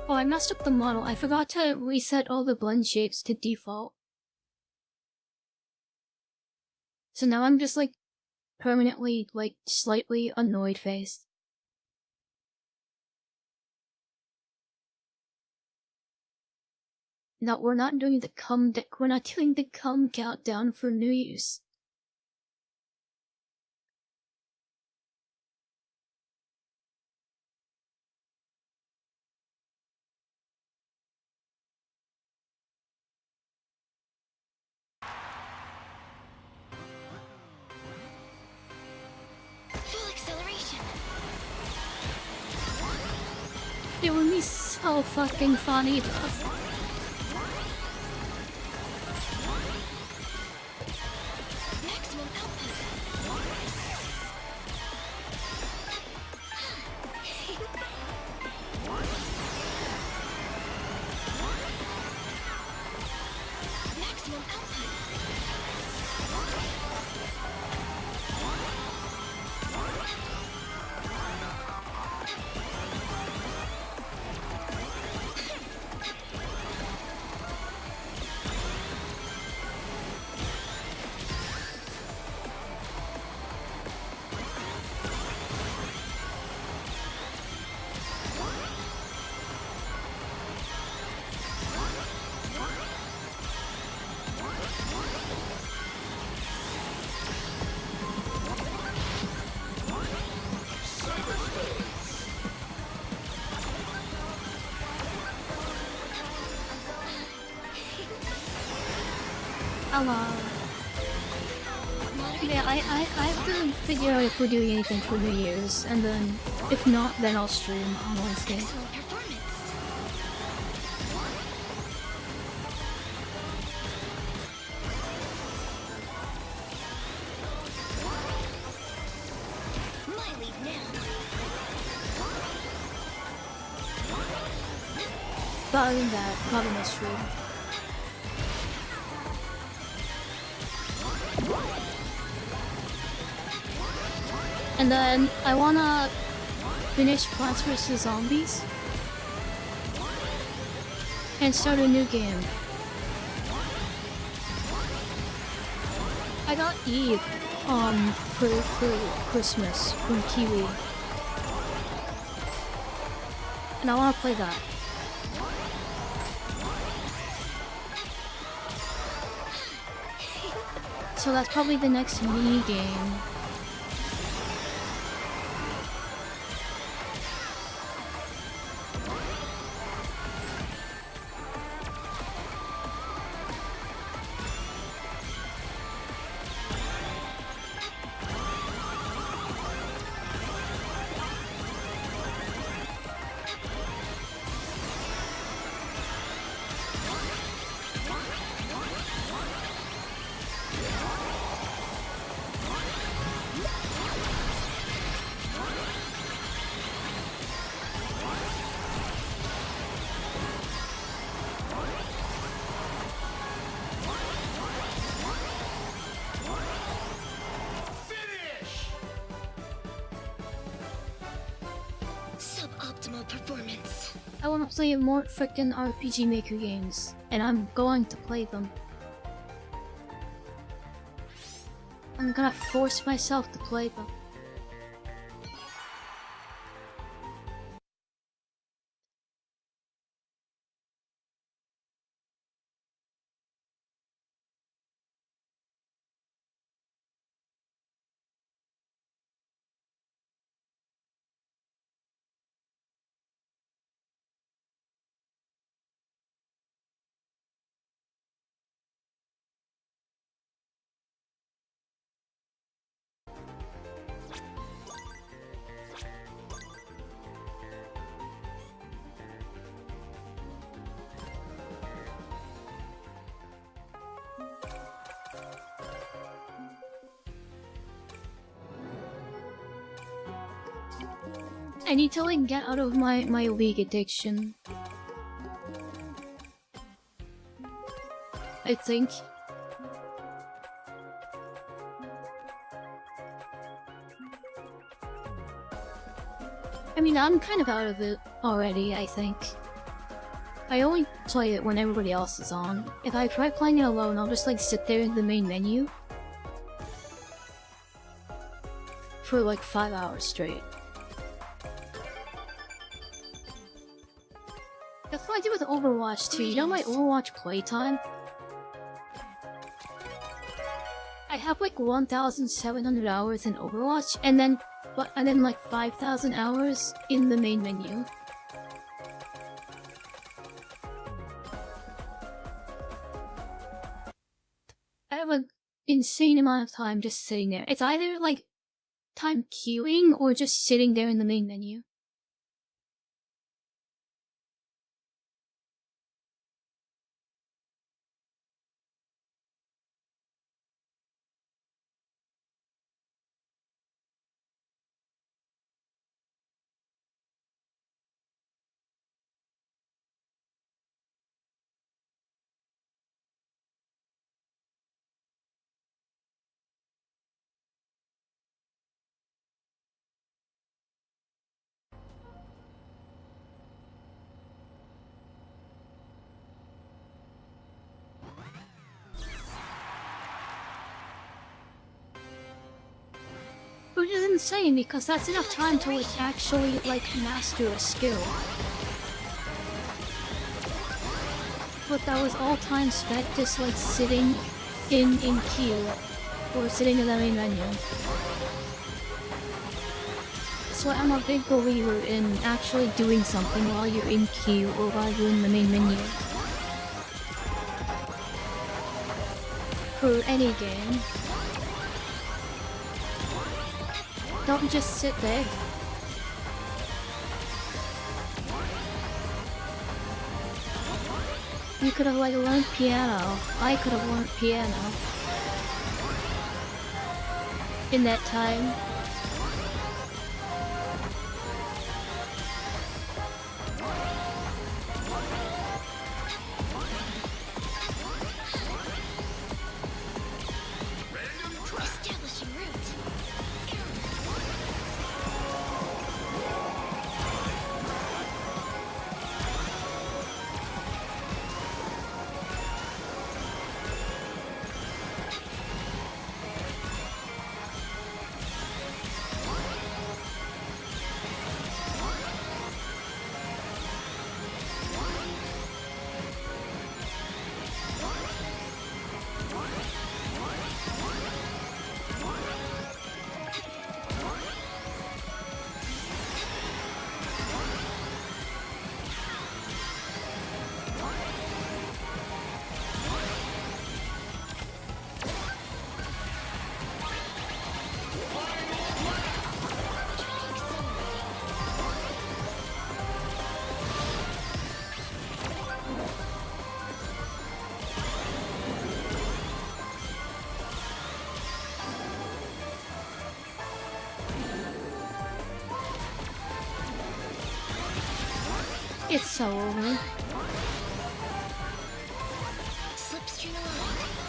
Oh, I messed up the model. I forgot to reset all the blend shapes to default. So now I'm just like permanently like slightly annoyed faced. No, we're not doing the cum countdown for New Year's.
Full acceleration.
It would be so fucking funny.
Maximum output. Maximum output.
Yeah, I have to figure out if we're doing anything for New Year's, and then if not, then I'll stream on Wednesday.
Excellent performance. My lead now.
But other than that, probably no stream. And then I wanna finish Plants vs. Zombies and start a new game. I got Eve for Christmas from Kiwi, and I wanna play that. So that's probably the next mini game.
optimal performance.
I wanna play more frickin' RPG Maker games, and I'm going to play them. I'm gonna force myself to play them. I need to like get out of my League addiction. I think. I mean, I'm kind of out of it already, I think. I only play it when everybody else is on. If I try playing it alone, I'll just like sit there in the main menu for like 5 hours straight. That's what I do with Overwatch too. You know my Overwatch playtime? I have like 1,700 hours in Overwatch, and then like 5,000 hours in the main menu. I have an insane amount of time just sitting there. It's either like time queuing or just sitting there in the main menu. Which is insane because that's enough time to like actually like master a skill. But that was all time spent just like sitting in queue or sitting in the main menu. So I'm a big believer in actually doing something while you're in queue or while you're in the main menu. For any game. Don't just sit there. You could have like learned piano. I could have learned piano. In that time.
Establishing route.
It's so over.
Slipstream aligned.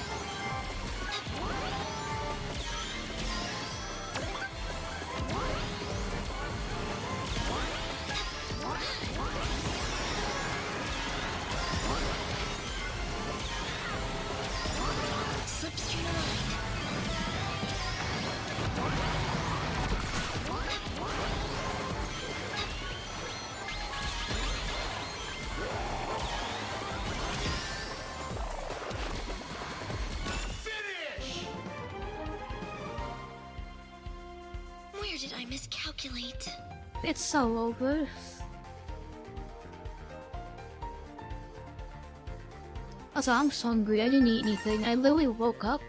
night.
It's so over. Also, I'm so hungry. I didn't eat anything. I literally woke up.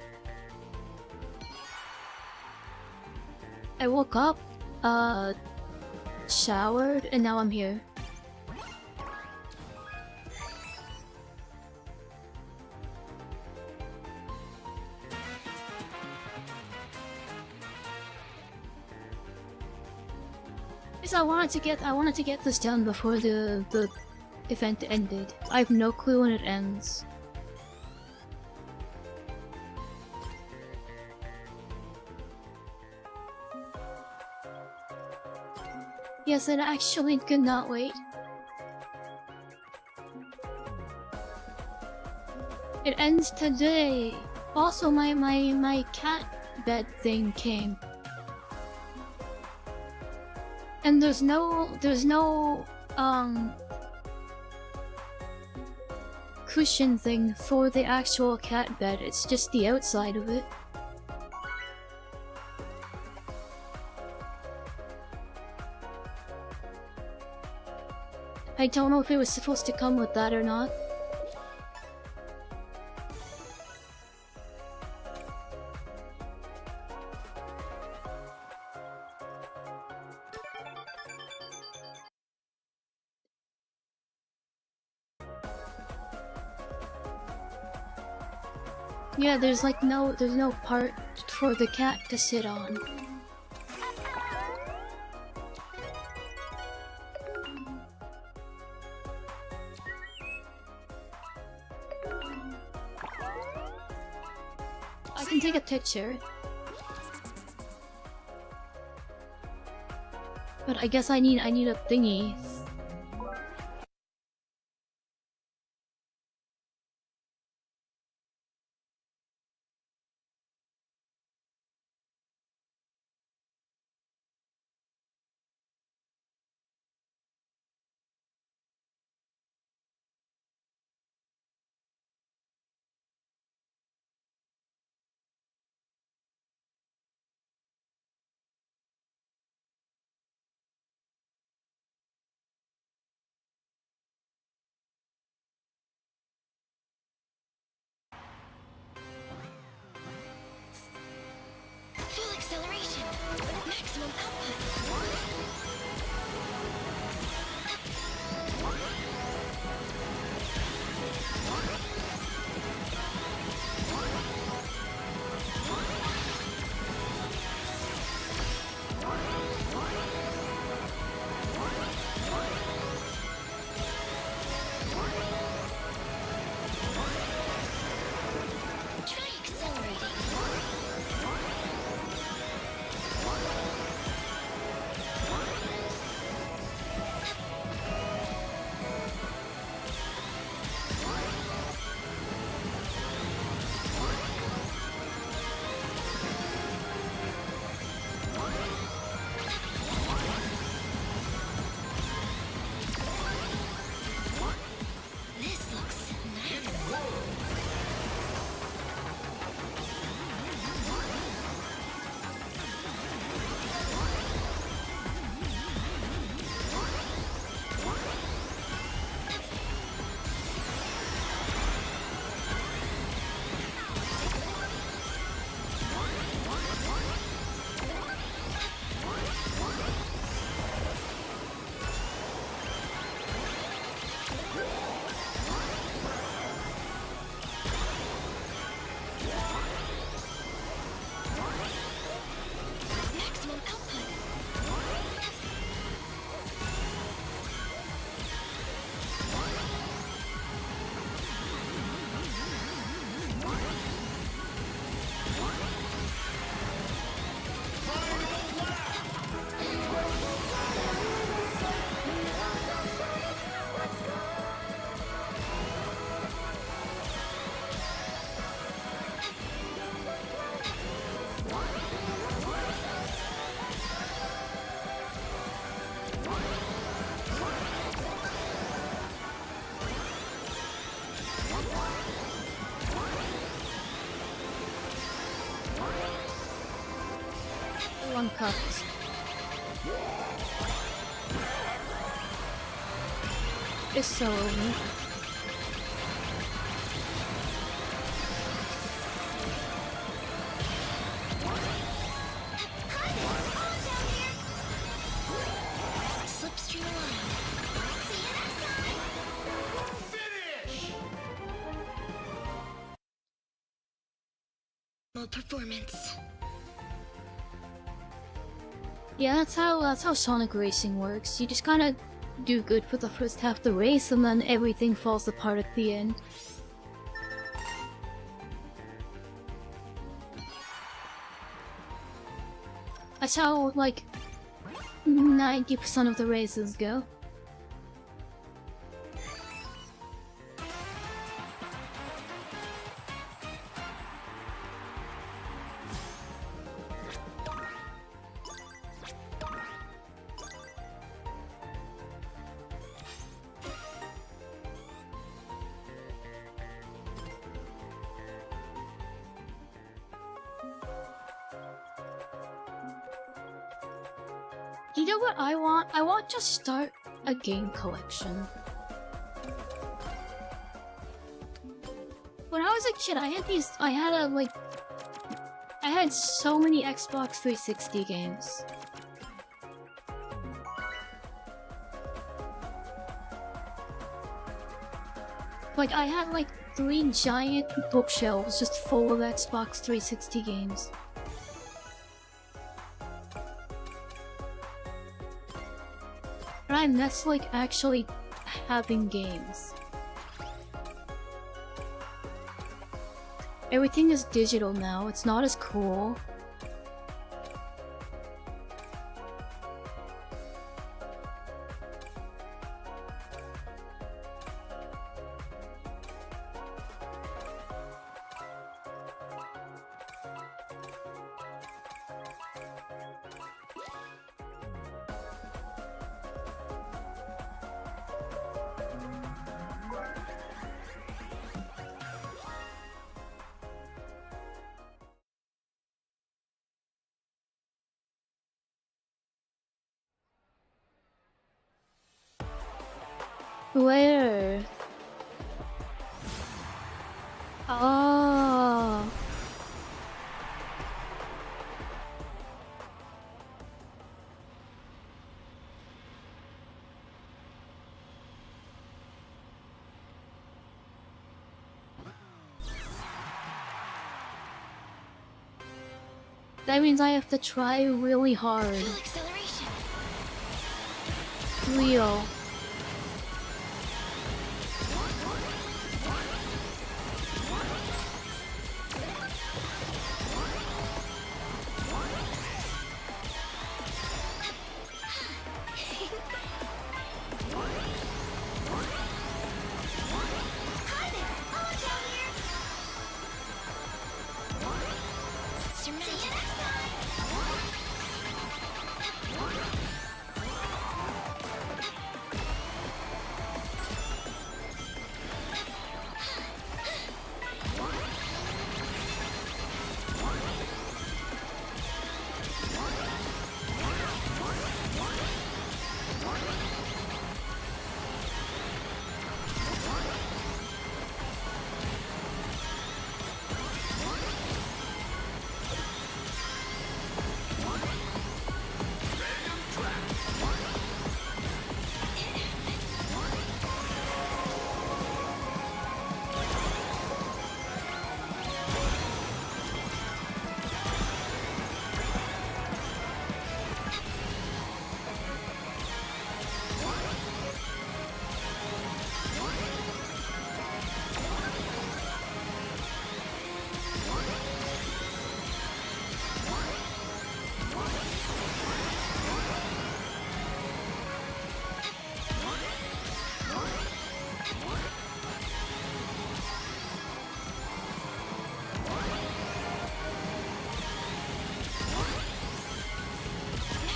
I woke up, showered, and now I'm here. Because I wanted to get this done before the event ended. I have no clue when it ends. Yes, it actually could not wait. It ends today. Also, my cat bed thing came. And there's no cushion thing for the actual cat bed. It's just the outside of it. I don't know if it was supposed to come with that or not. Yeah, there's no part for the cat to sit on. I can take a picture. But I guess I need a thingy.
Full acceleration. Maximum output. Try accelerating. This looks nice. Maximum output.
One cup. It's so over.
Slipstream aligned. See you next time.
Finish!
Performance.
Yeah, that's how Sonic Racing works. You just kind of do good for the first half of the race, and then everything falls apart at the end. That's how, like, 90% of the races go. You know what I want? I want to start a game collection. When I was a kid, I had so many Xbox 360 games. Like, I had like 3 giant bookshelves just full of Xbox 360 games. And I miss, like, actually having games. Everything is digital now, it's not as cool. Where? Oh. That means I have to try really hard.
Full acceleration.
Real.
Hi there. Oh, down here. See you next time.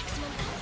Maximum output.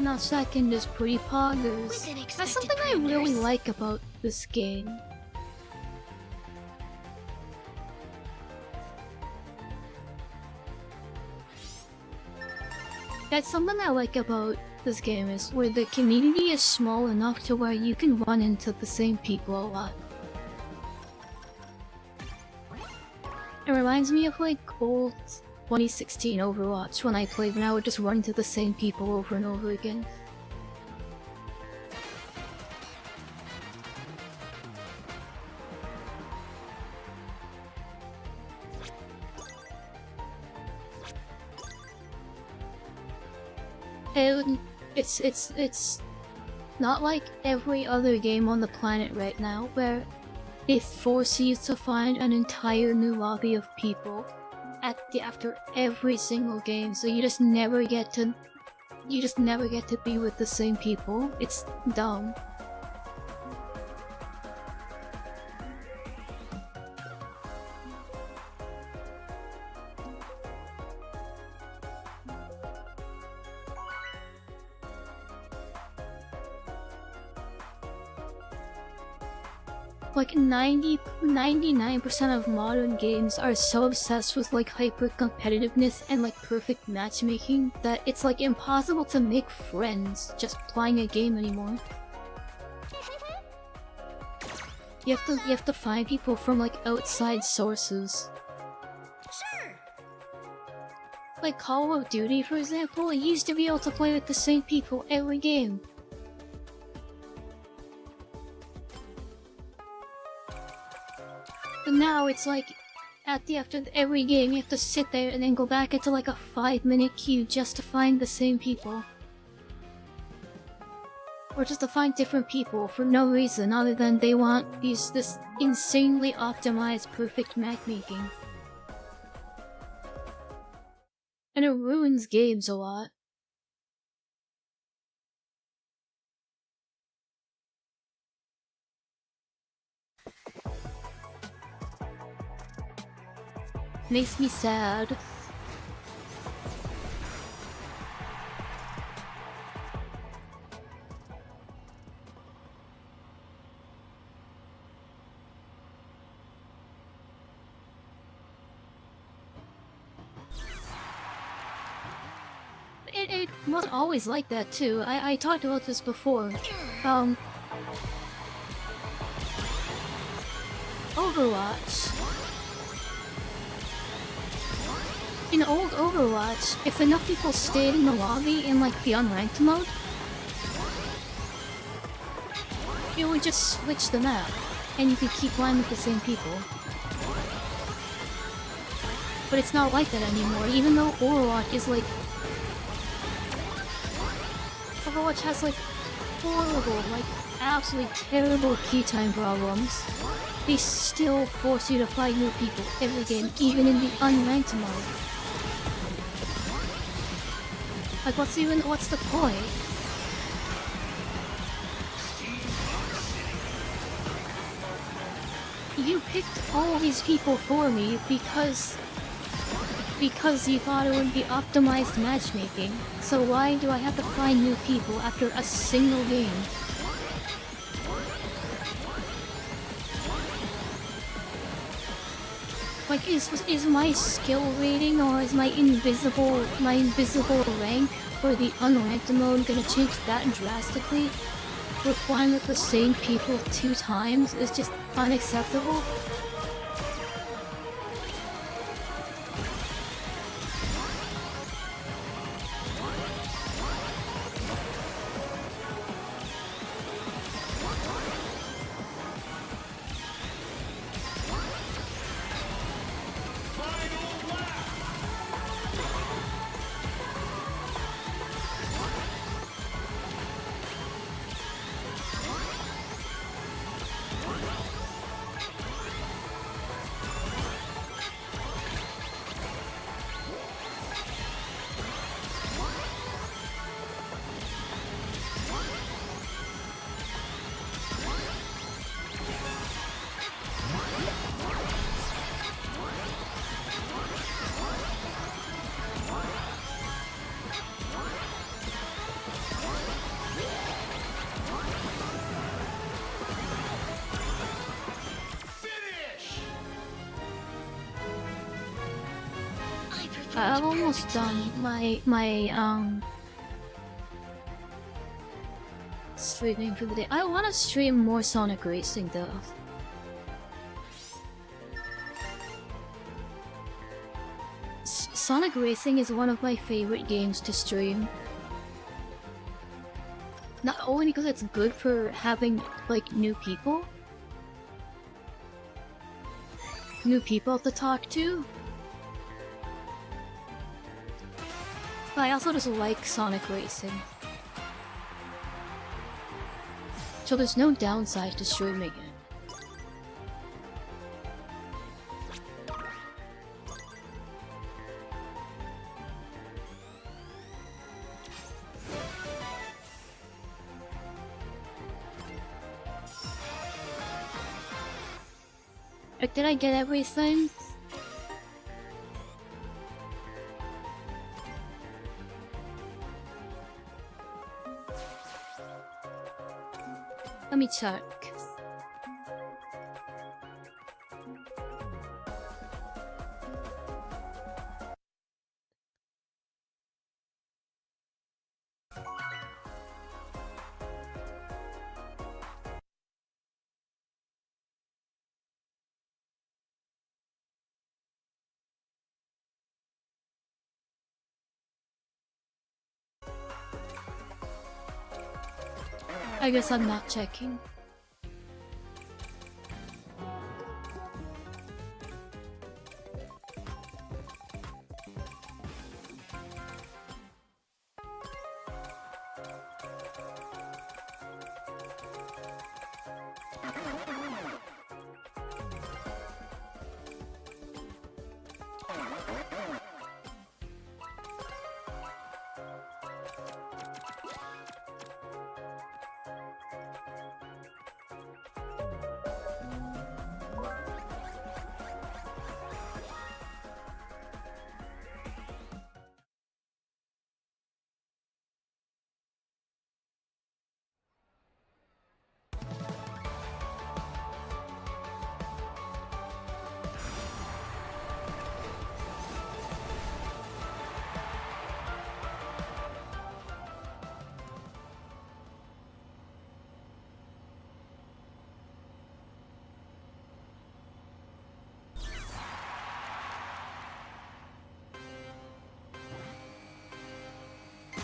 now second is pretty poggers.
With
That's
unexpected
something I really
parameters.
like about this game. That's something I like about this game is where the community is small enough to where you can run into the same people a lot. It reminds me of like old 2016 Overwatch when I played when I would just run into the same people over and over again. And it's not like every other game on the planet right now where they force you to find an entire new lobby of people after every single game, so you just never get to be with the same people. It's dumb. Like 99% of modern games are so obsessed with like hyper competitiveness and like perfect matchmaking that it's like impossible to make friends just playing a game anymore. You have to find people from like outside sources.
Sure.
Like Call of Duty, for example, you used to be able to play with the same people every game. But now it's like, after every game, you have to sit there and then go back into like a 5-minute queue just to find the same people. Or just to find different people for no reason other than they want this insanely optimized perfect matchmaking. And it ruins games a lot. Makes me sad. It wasn't always like that too. I talked about this before. Overwatch. In old Overwatch, if enough people stayed in the lobby in like the unranked mode, it would just switch the map, and you could keep playing with the same people. But it's not like that anymore, even though Overwatch is like... Overwatch has like horrible, like absolutely terrible key time problems. They still force you to find new people every game, even in the unranked mode. Like, what's the point? You picked all these people for me because you thought it would be optimized matchmaking. So why do I have to find new people after a single game? Like, is my skill rating or is my invisible rank for the unranked mode gonna change that drastically? Replying with the same people 2 times is just unacceptable. I've almost done my streaming for the day. I want to stream more Sonic Racing though. Sonic Racing is one of my favorite games to stream. Not only because it's good for having like new people to talk to, but I also just like Sonic Racing. So there's no downside to streaming it. Did I get everything? Let me check. I guess I'm not checking.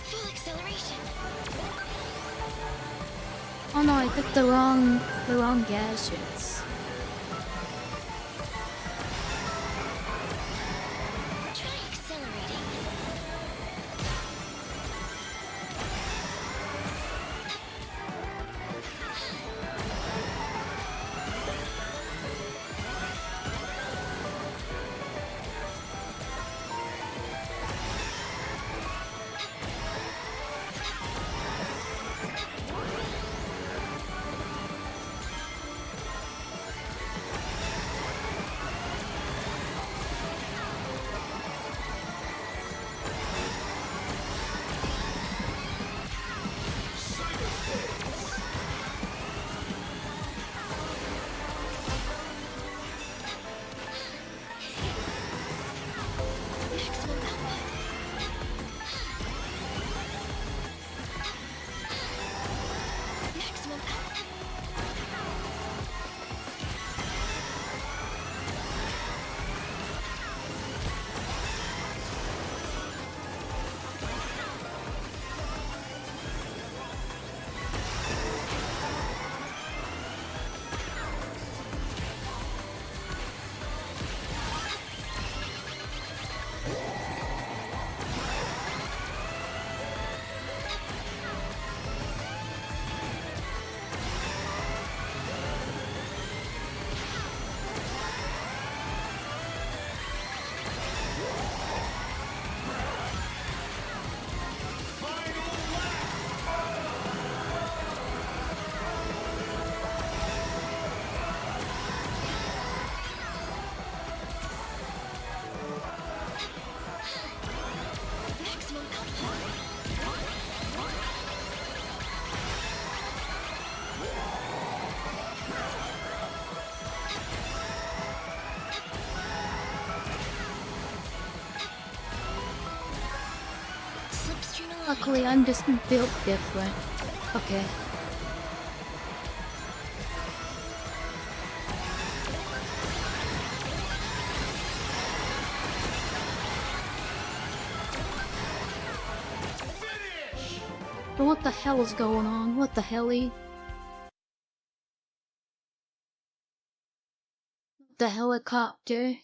Full acceleration.
Oh no, I picked the wrong gadgets.
Try accelerating.
Luckily, I'm just built different. Okay.
Finish!
But what the hell is going on? What the helly? The helicopter?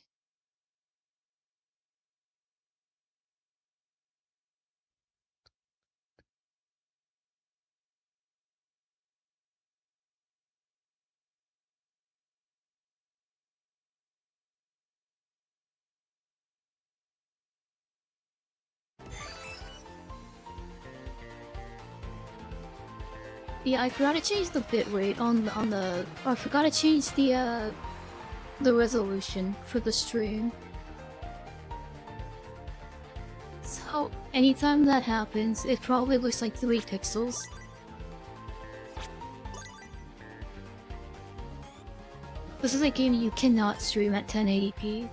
Yeah, I forgot to change the bitrate on the. I forgot to change the resolution for the stream. So anytime that happens, it probably looks like 3 pixels. This is a game you cannot stream at 1080p.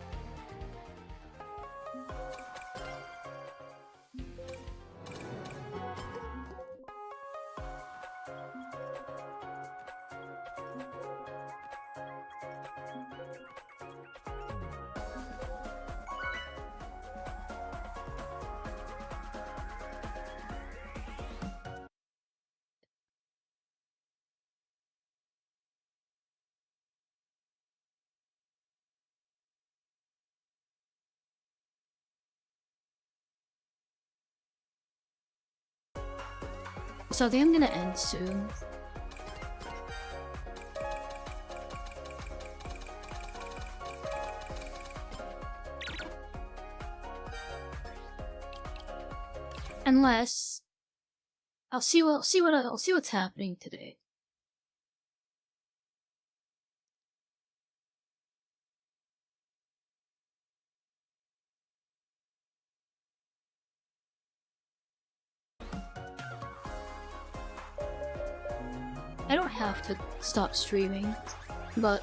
So I think I'm gonna end soon. Unless I'll see what's happening today. I don't have to stop streaming, but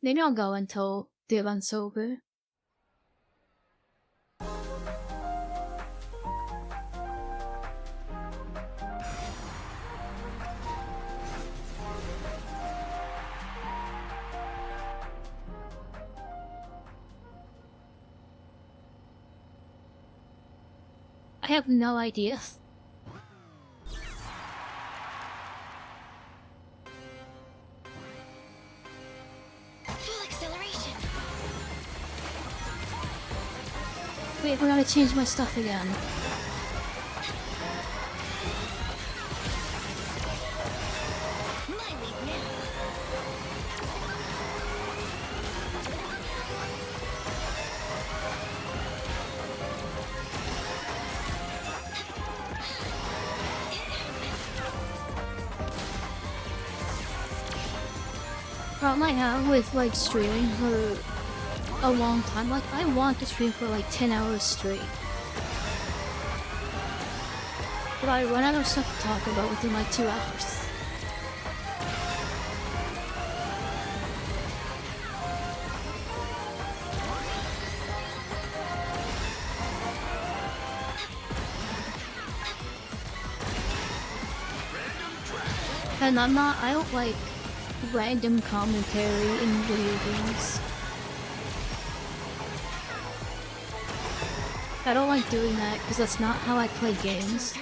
maybe I'll go until the event's over. I have no idea.
Full acceleration.
Wait, we gotta change my stuff again.
My lead now.
Problem I have with like streaming for a long time, like I want to stream for like 10 hours straight. But I run out of stuff to talk about within like 2 hours. And I don't like random commentary in video games. I don't like doing that because that's not how I play games.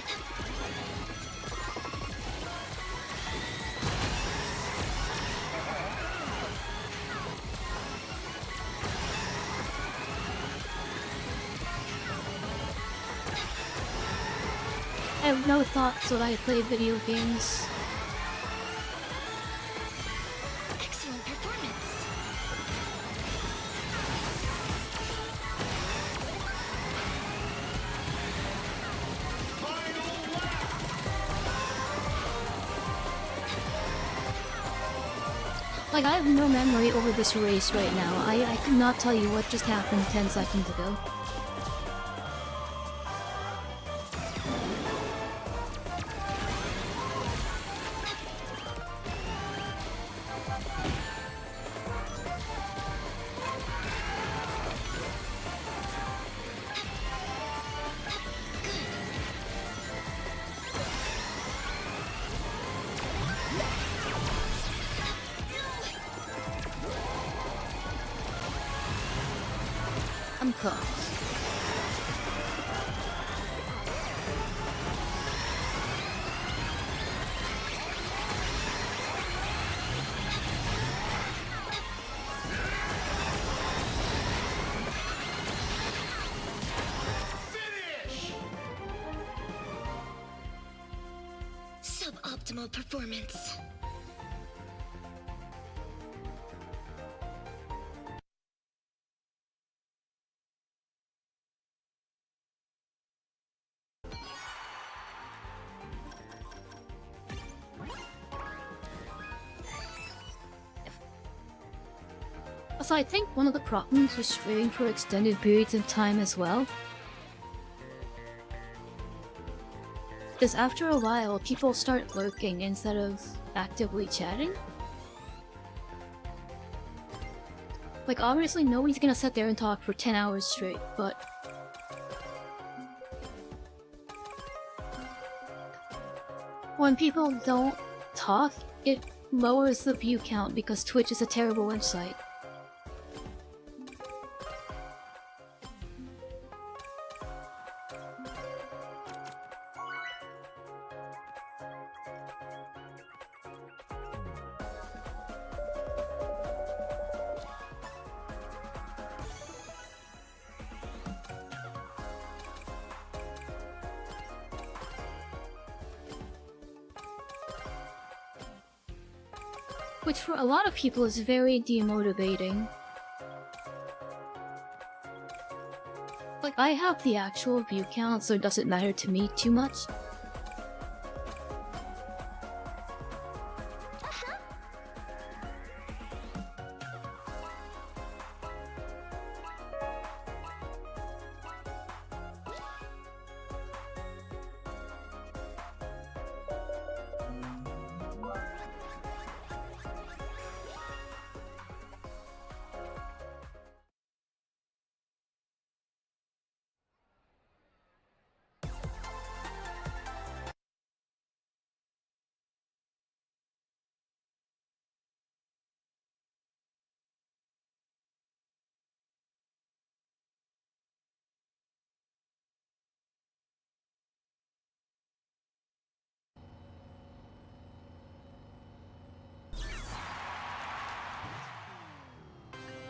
I have no thoughts when I play video games.
Excellent performance.
Final lap!
Like, I have no memory over this race right now. I could not tell you what just happened 10 seconds ago. comes.
Finish!
Suboptimal performance.
So I think one of the problems with streaming for extended periods of time as well is after a while people start lurking instead of actively chatting. Like obviously nobody's gonna sit there and talk for 10 hours straight, but when people don't talk, it lowers the view count because Twitch is a terrible website. Which for a lot of people is very demotivating. Like, I have the actual view count, so it doesn't matter to me too much.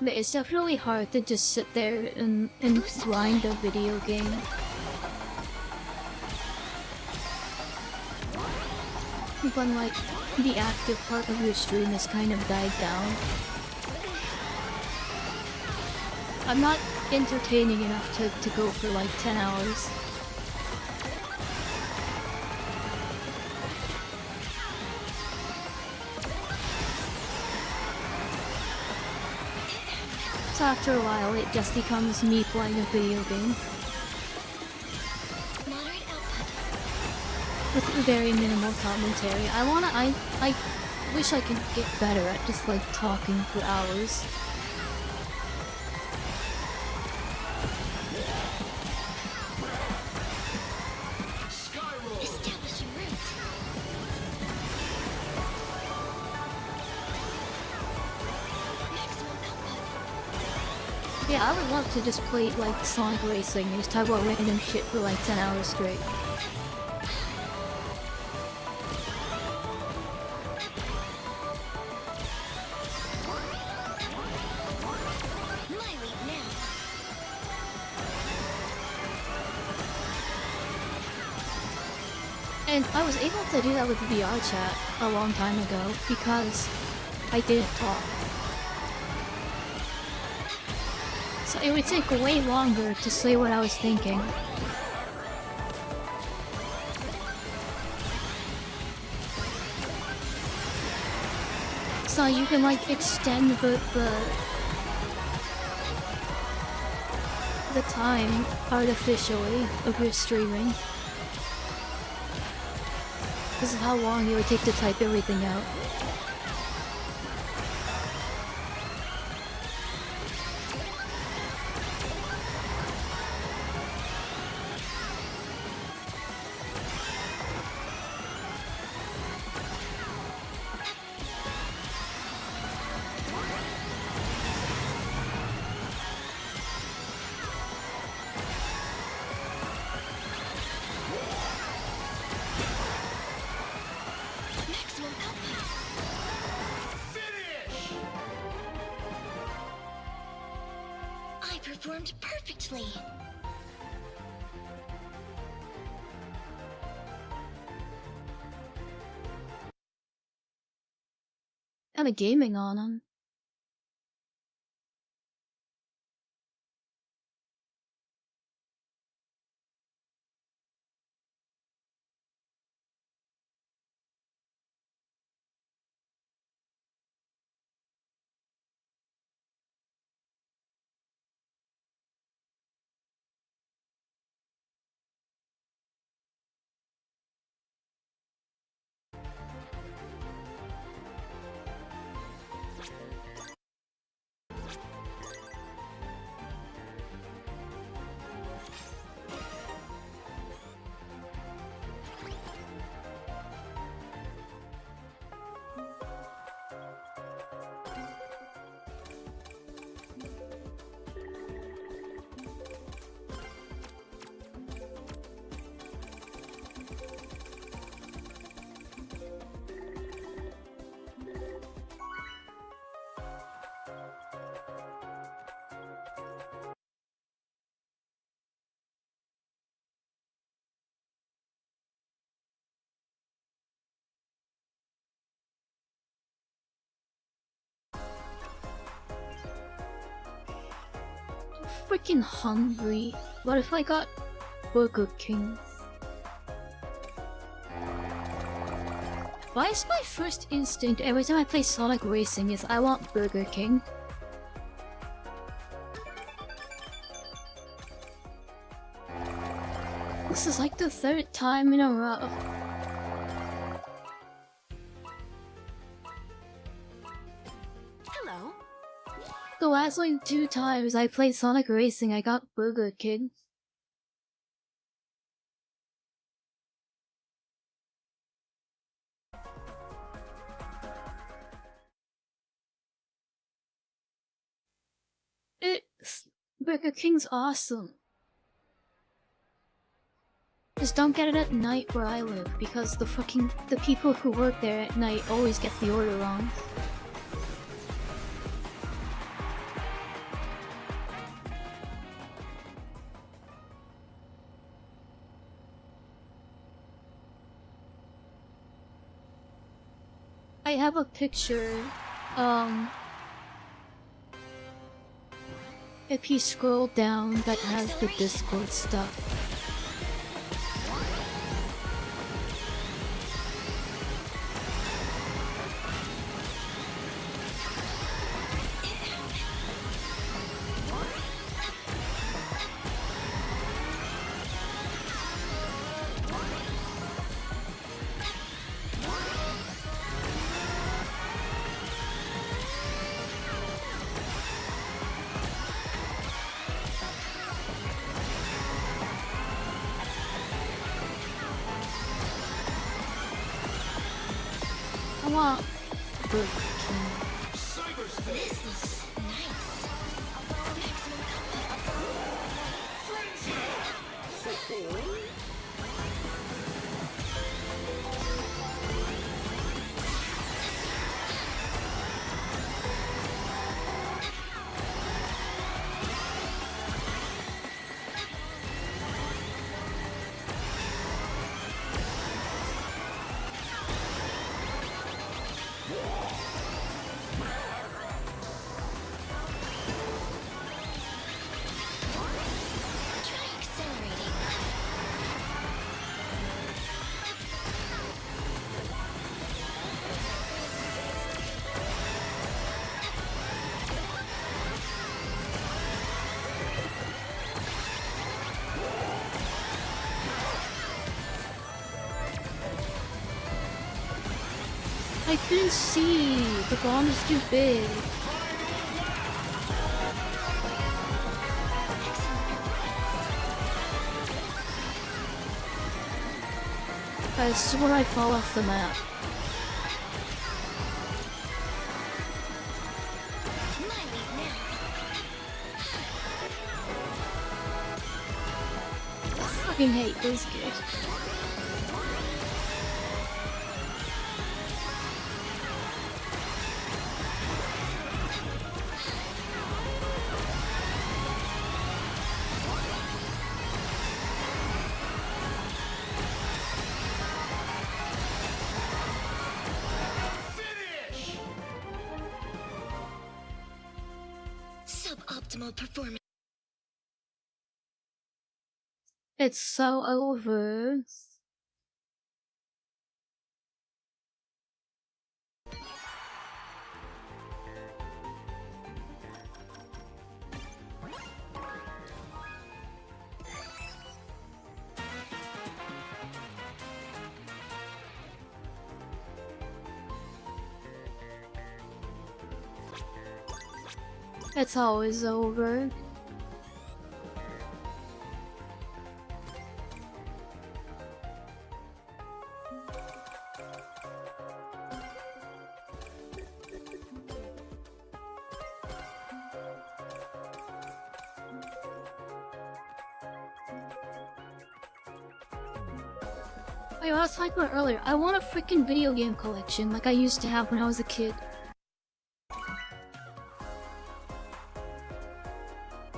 But it's definitely hard to just sit there and grind a video game. When like the active part of your stream has kind of died down. I'm not entertaining enough to go for like 10 hours. So after a while, it just becomes me playing a video game.
Moderate output.
With very minimal commentary. I wish I could get better at just like talking for hours.
Skyroll!
Establishing route. Maximum output.
Yeah, I would love to just play like Sonic Racing and just talk about random shit for like 10 hours straight.
My lead now.
And I was able to do that with VR chat a long time ago because I didn't talk. So it would take way longer to say what I was thinking. So you can like extend the time artificially of your streaming. Because of how long it would take to type everything out.
performed perfectly.
And a gaming on him. Freaking hungry. What if I got Burger King? Why is my first instinct every time I play Sonic Racing is I want Burger King? This is like the third time in a row.
Hello.
The last like 2 times I played Sonic Racing, I got Burger King. Burger King's awesome. Just don't get it at night where I live, because the people who work there at night always get the order wrong. I have a picture, if you scroll down, that has the Discord stuff. I want Burger King.
Cyberspace.
This is nice. Maximum
Frenzy.
Try accelerating.
I couldn't see. The bomb is too big. I swear I fall off the map.
My lead now.
I fucking hate this game.
optimal performance.
It's so over. It's always over. Wait, I was talking about earlier. I want a freaking video game collection like I used to have when I was a kid.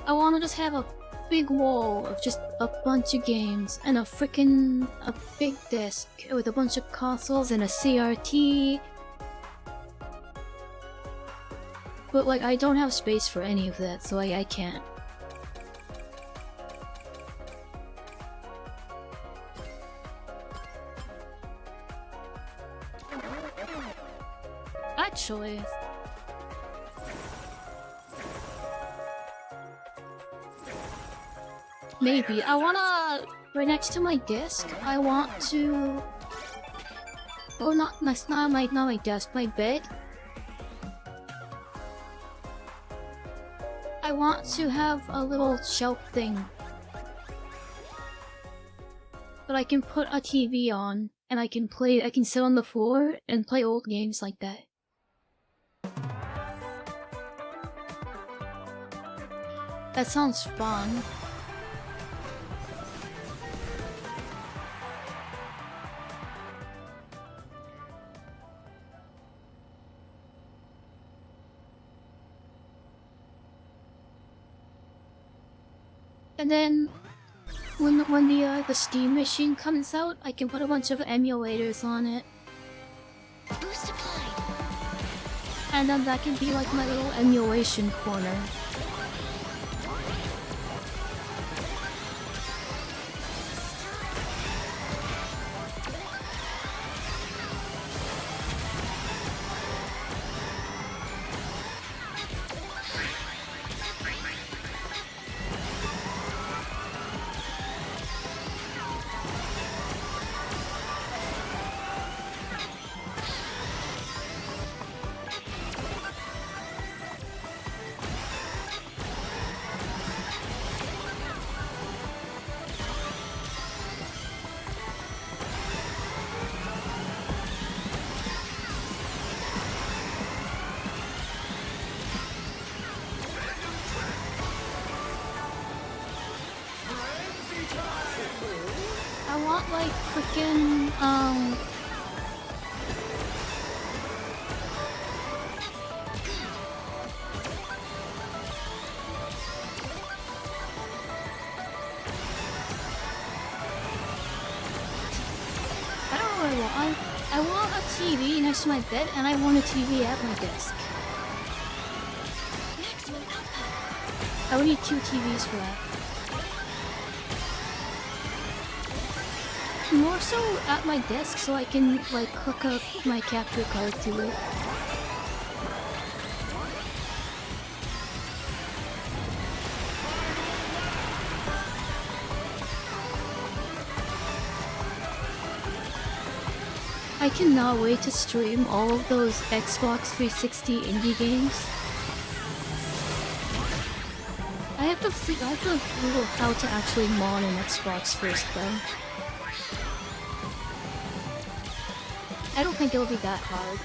I want to just have a big wall of just a bunch of games and a big desk with a bunch of consoles and a CRT. But like I don't have space for any of that, so I can't. Actually, maybe I wanna right next to my desk. I want to, or not. That's not my desk. My bed. I want to have a little shelf thing that I can put a TV on, and I can play. I can sit on the floor and play old games like that. That sounds fun. And then, when the Steam machine comes out, I can put a bunch of emulators on it.
Boost applied.
And then that can be like my little emulation corner. I want like freaking I don't know what I want. I want a TV next to my bed, and I want a TV at my desk.
Maximum output.
I would need 2 TVs for that. More so at my desk, so I can like hook up my capture card to it. I cannot wait to stream all of those Xbox 360 indie games. I have to Google how to actually mod an Xbox first though. I don't think it'll be that hard.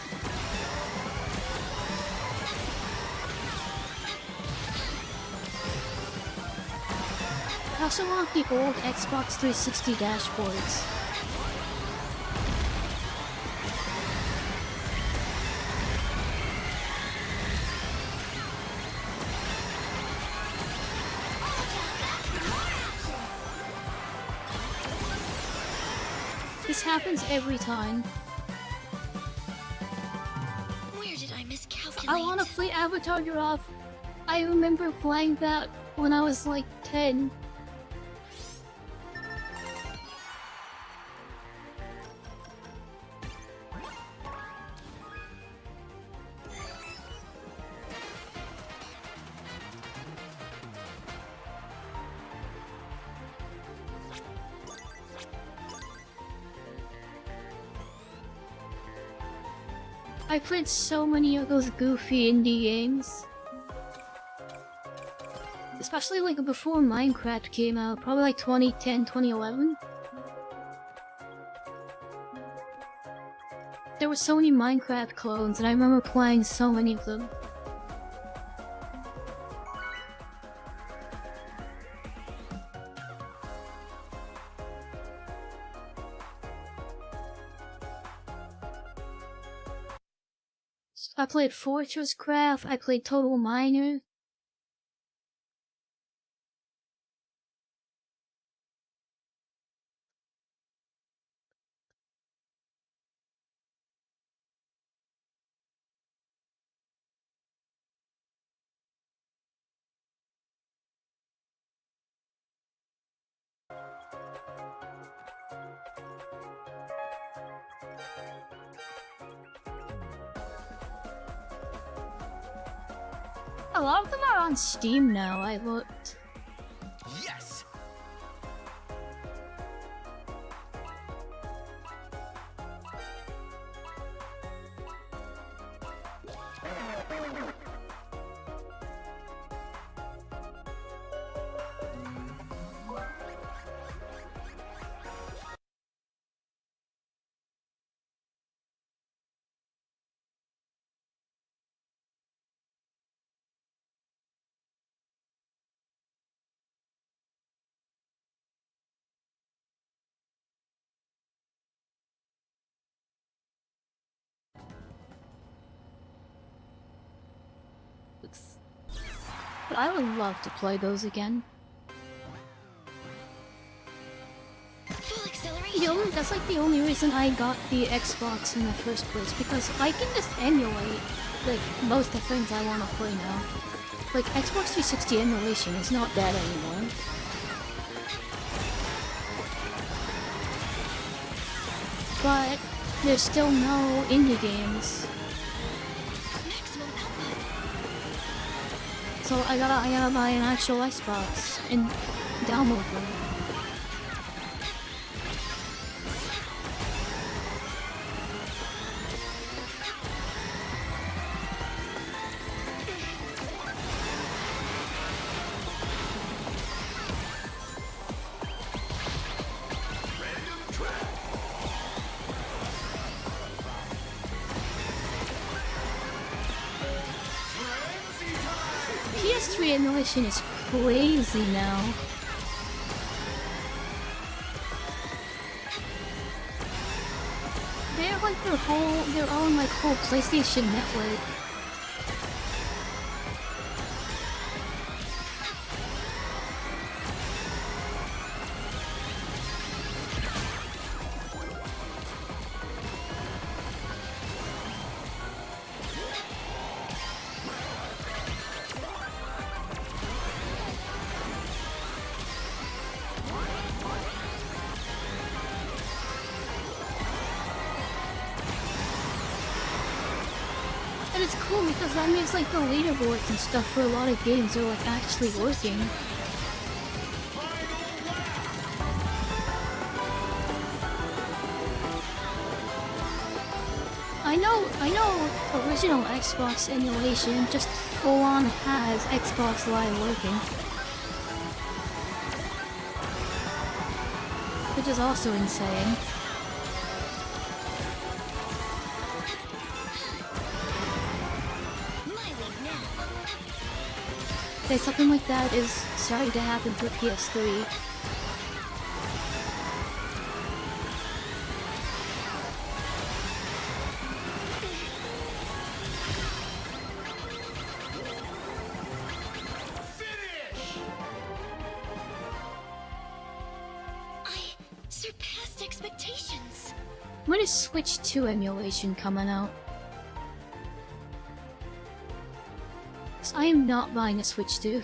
I also want the old Xbox 360 dashboards. This happens every time.
Where did I miscalculate?
I want a free avatar giraffe. I remember playing that when I was like 10. I played so many of those goofy indie games. Especially like before Minecraft came out, probably like 2010, 2011. There were so many Minecraft clones and I remember playing so many of them. I played Fortress Craft, I played Total Miner. A lot of them are on Steam now, I looked.
Yes!
But I would love to play those again.
Full acceleration.
That's like the only reason I got the Xbox in the first place, because I can just emulate like most of the things I want to play now. Like Xbox 360 emulation is not that anymore. But there's still no indie games.
Maximum output.
So I gotta buy an actual Xbox and download them. PS3 emulation is crazy now. They're like their own like whole PlayStation network. And it's cool because that means like the leaderboards and stuff for a lot of games are like actually working. I know original Xbox emulation just full on has Xbox Live working. Which is also insane. Okay, something like that is starting to happen for PS3.
I surpassed expectations.
When is Switch 2 emulation coming out? I am not buying a Switch 2.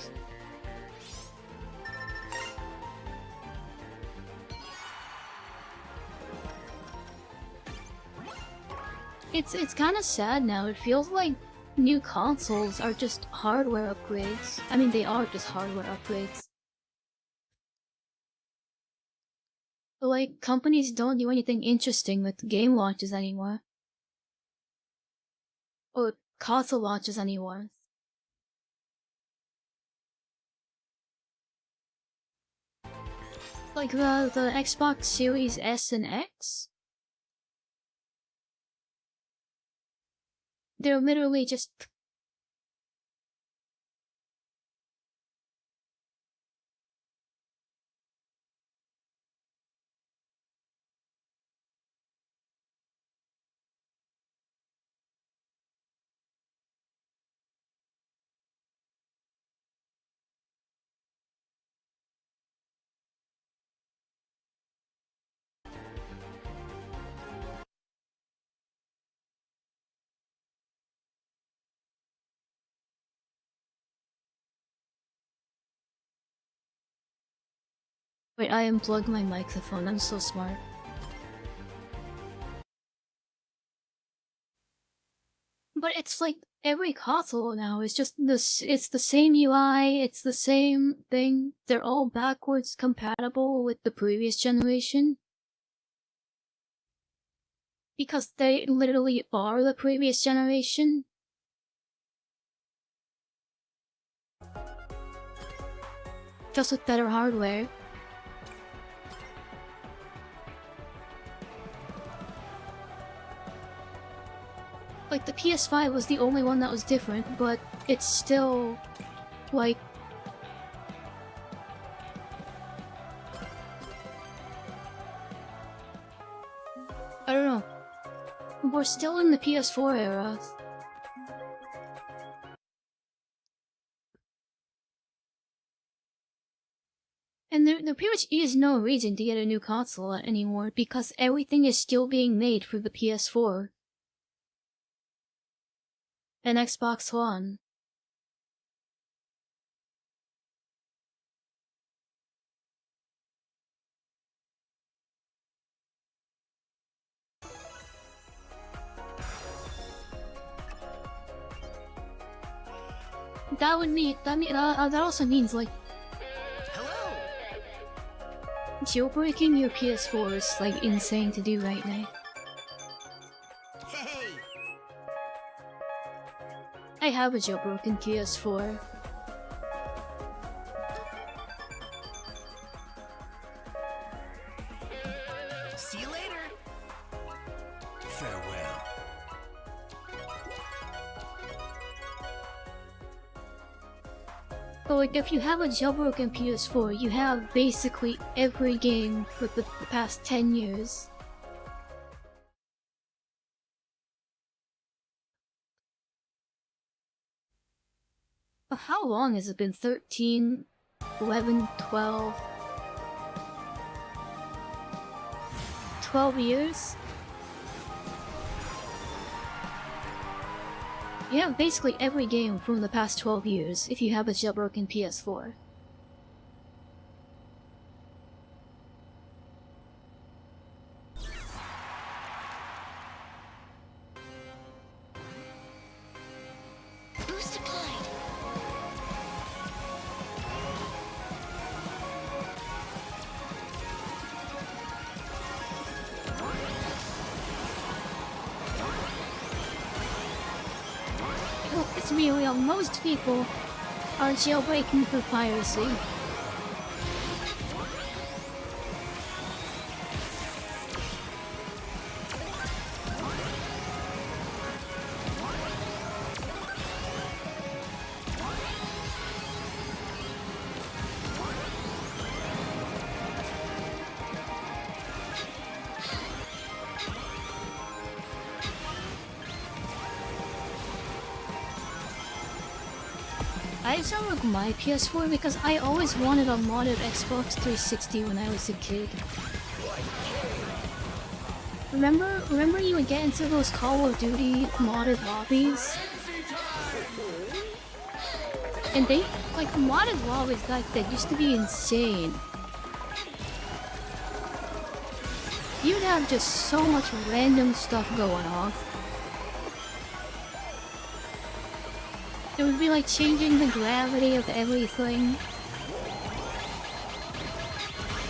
It's kind of sad now. It feels like new consoles are just hardware upgrades. I mean, they are just hardware upgrades. But like, companies don't do anything interesting with game launches anymore. Or console launches anymore. Like the Xbox Series S and X? They're literally just... Wait, I unplugged my microphone, I'm so smart. But it's like, every console now is just this, it's the same UI, it's the same thing. They're all backwards compatible with the previous generation. Because they literally are the previous generation. Just with better hardware. Like, the PS5 was the only one that was different, but it's still, like... I don't know. We're still in the PS4 era. And there pretty much is no reason to get a new console anymore, because everything is still being made for the PS4. And Xbox One. That also means, like,
Hello.
jailbreaking your PS4 is like insane to do right now.
Hey.
I have a jailbroken PS4.
See you later. Farewell.
But like, if you have a jailbroken PS4, you have basically every game for the past 10 years. But how long has it been? 13, 11, 12... 12 years? You have basically every game from the past 12 years if you have a jailbroken PS4.
Boost applied.
Well, it's really most people are jailbreaking for piracy. I jailbroke my PS4 because I always wanted a modded Xbox 360 when I was a kid. Remember you would get into those Call of Duty modded lobbies? And they, like, modded lobbies back then used to be insane. You'd have just so much random stuff going off. It would be like changing the gravity of everything.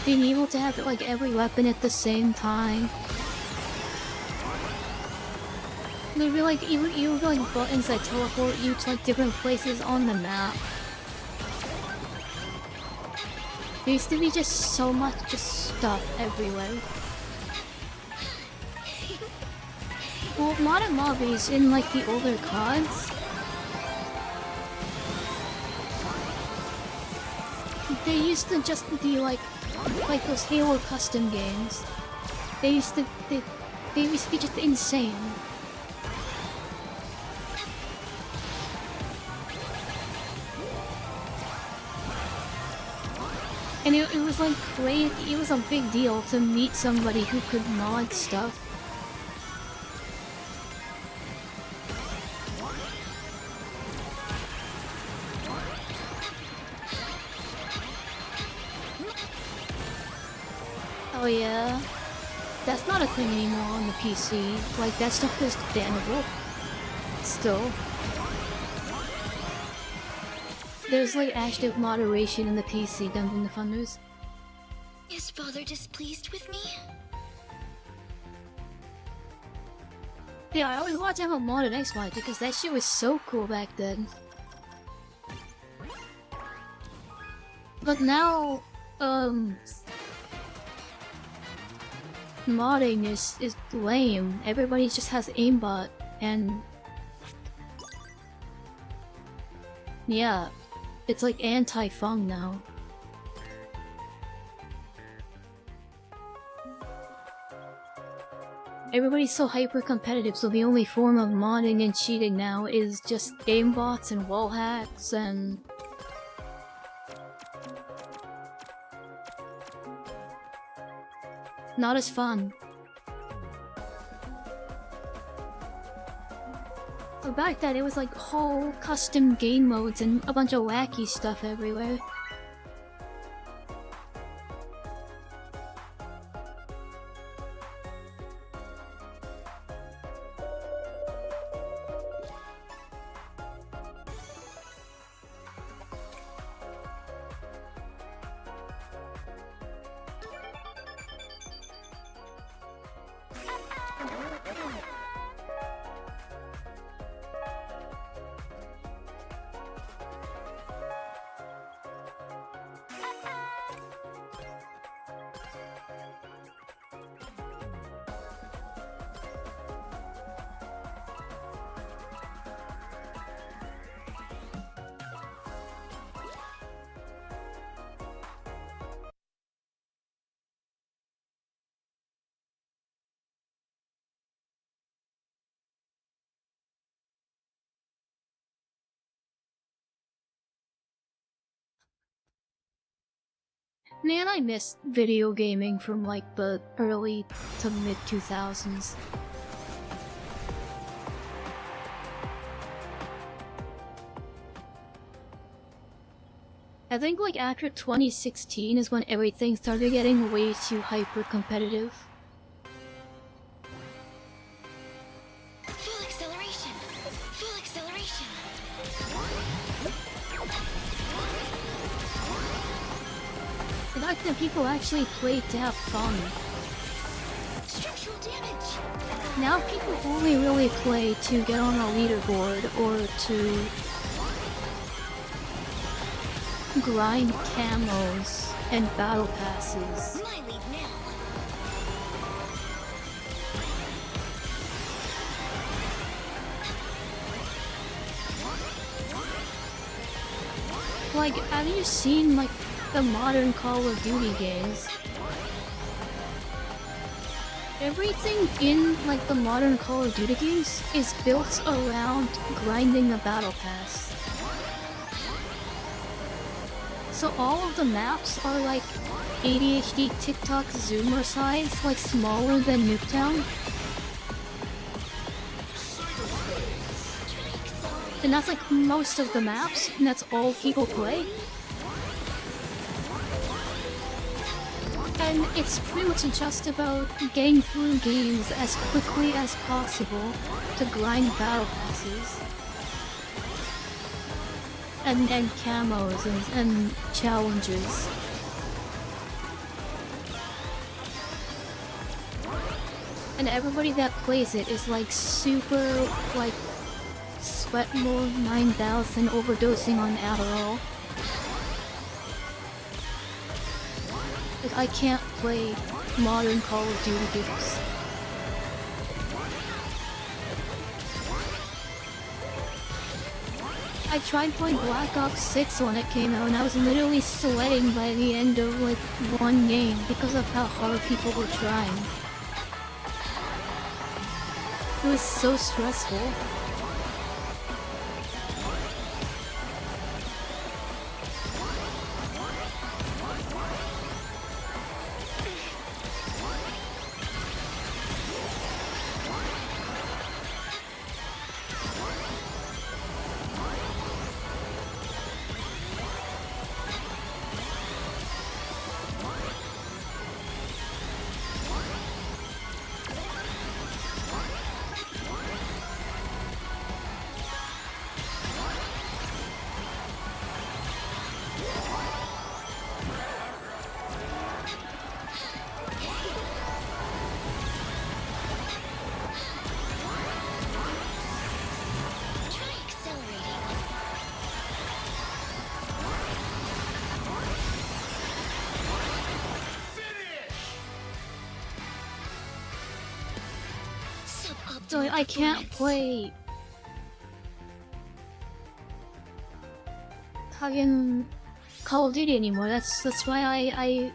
Being able to have like every weapon at the same time. There'd be like you would be like buttons that teleport you to like different places on the map. There used to be just so much stuff everywhere. Well, modern lobbies in like the older CODs, they used to just be like those Halo custom games. They used to be just insane. And it was like crazy. It was a big deal to meet somebody who could mod stuff. Oh yeah, that's not a thing anymore on the PC. Like, that stuff is bannable. Still. There's like active moderation in the PC Dungeon Defenders.
Is father displeased with me?
Yeah, I always wanted to have a modded X-Wide because that shit was so cool back then. But now, modding is lame. Everybody just has aimbot and yeah, it's like anti-fun now. Everybody's so hyper-competitive, so the only form of modding and cheating now is just aimbots and wall hacks and... not as fun. But back then, it was like whole custom game modes and a bunch of wacky stuff everywhere. Man, I miss video gaming from like the early to mid 2000s. I think like after 2016 is when everything started getting way too hyper competitive.
Full acceleration! Full acceleration!
Back then people actually played to have fun.
Structural damage!
Now people only really play to get on a leaderboard or to grind camos and battle passes.
My lead now!
Like, have you seen like the modern Call of Duty games? Everything in like the modern Call of Duty games is built around grinding the battle pass. So all of the maps are like ADHD TikTok zoomer size, like smaller than Nuketown.
Try acceleration!
And that's like most of the maps, and that's all people play. And it's pretty much just about getting through games as quickly as possible to grind battle passes. And camos and challenges. And everybody that plays it is like super, like, sweat mode 9000 overdosing on Adderall. Like, I can't play modern Call of Duty games. I tried playing Black Ops 6 when it came out, and I was literally sweating by the end of, like, one game because of how hard people were trying. It was so stressful.
Try accelerating. Suboptimal
So I can't
performance.
play fucking Call of Duty anymore. That's why I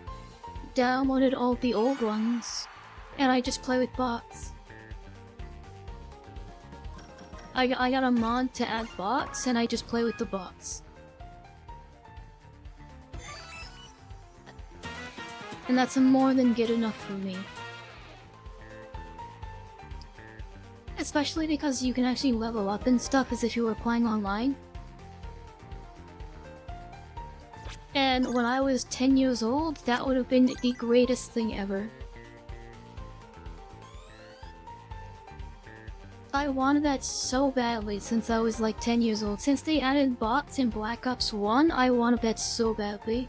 downloaded all the old ones, and I just play with bots. I got a mod to add bots, and I just play with the bots. And that's more than good enough for me. Especially because you can actually level up and stuff as if you were playing online. And when I was 10 years old, that would have been the greatest thing ever. I wanted that so badly since I was like 10 years old. Since they added bots in Black Ops 1, I wanted that so badly.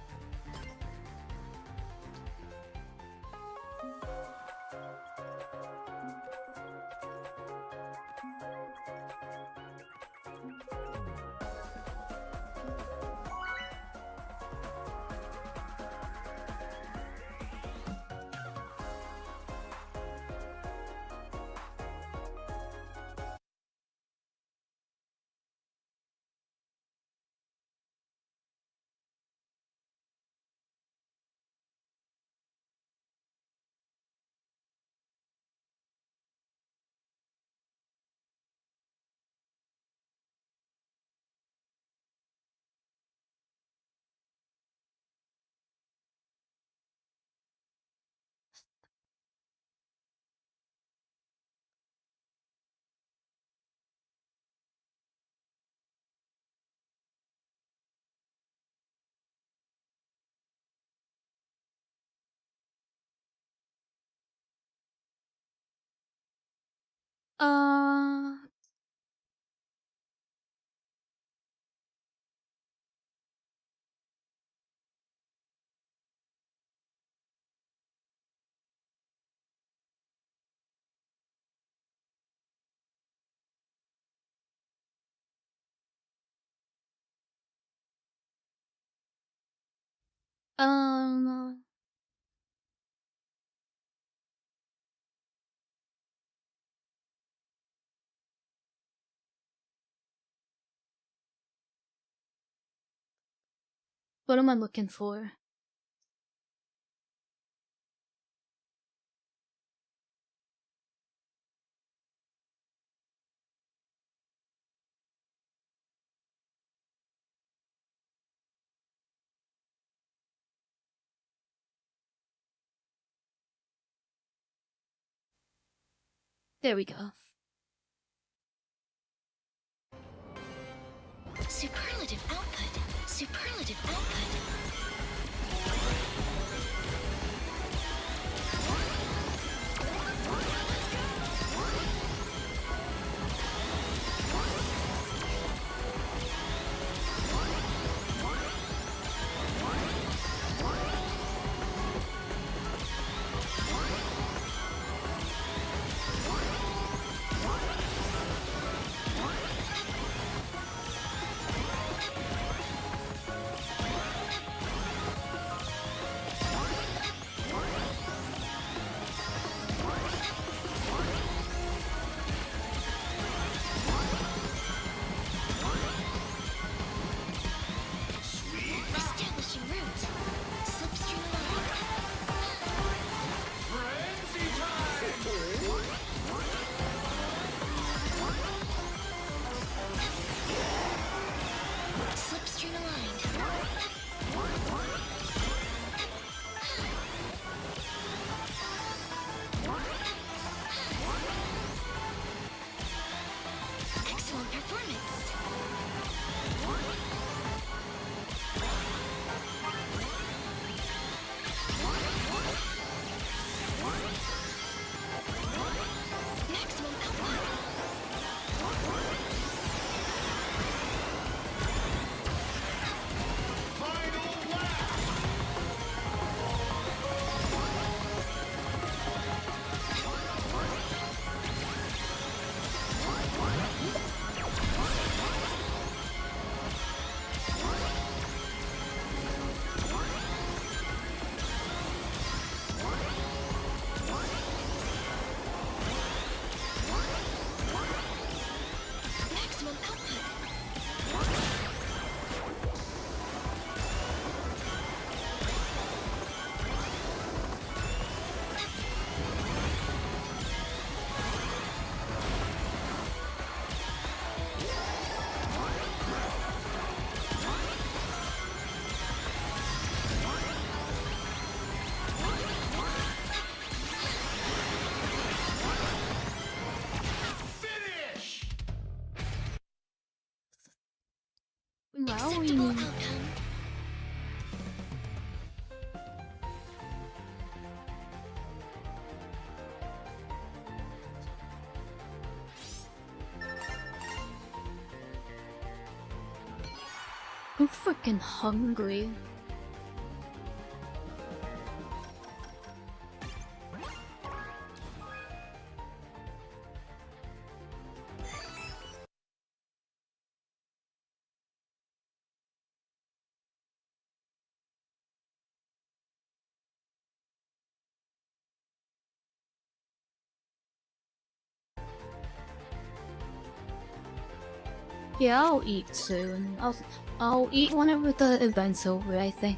Uh... Um... What am I looking for? There we go.
Superlative output. Establishing route. Slipstream aligned.
Frenzy time!
Slipstream aligned. Excellent performance. Maximum output.
Final lap!
Maximum output.
Finish!
Wow,
Acceptable outcome.
I'm freaking hungry. Yeah, I'll eat soon. I'll eat whenever the event's over, I think.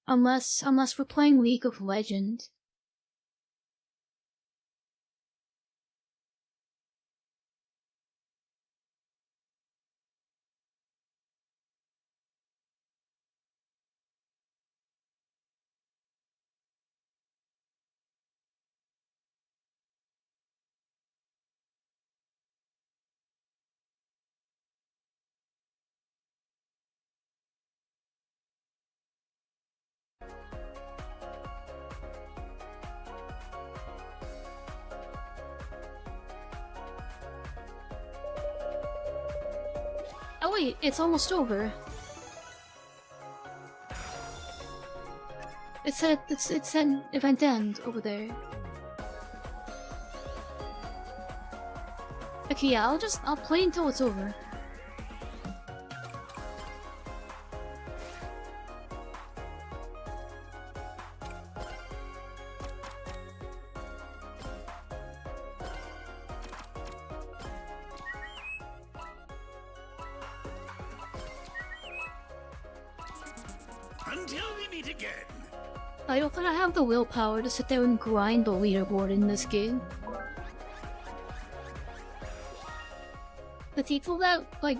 Unless we're playing League of Legends. Oh wait, it's almost over. It said it's an event end over there. Okay, yeah, I'll play until it's over.
Until we meet again.
I don't think I have the willpower to sit there and grind the leaderboard in this game. The people that like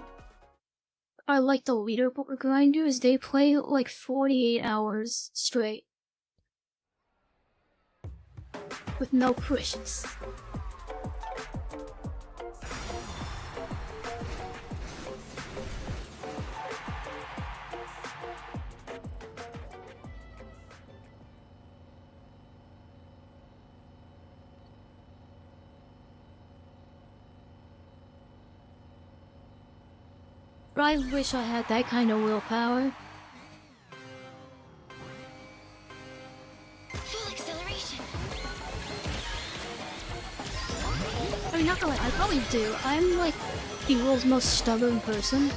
are like the leaderboard grinders, they play like 48 hours straight with no pushes. I wish I had that kind of willpower.
Full acceleration.
I mean, not gonna lie, I probably do. I'm like the world's most stubborn person.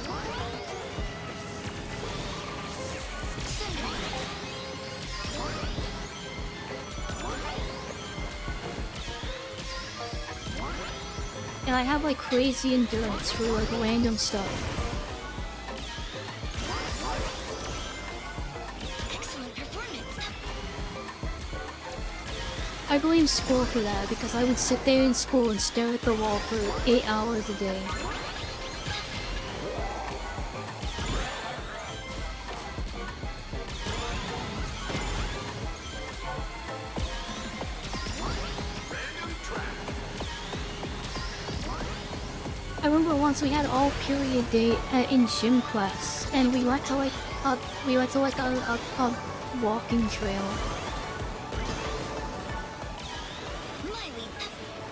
And I have like crazy endurance for like random stuff.
Excellent performance.
I blame school for that because I would sit there in school and stare at the wall for 8 hours a day. I remember once we had all period day in gym class, and we went to like a walking trail.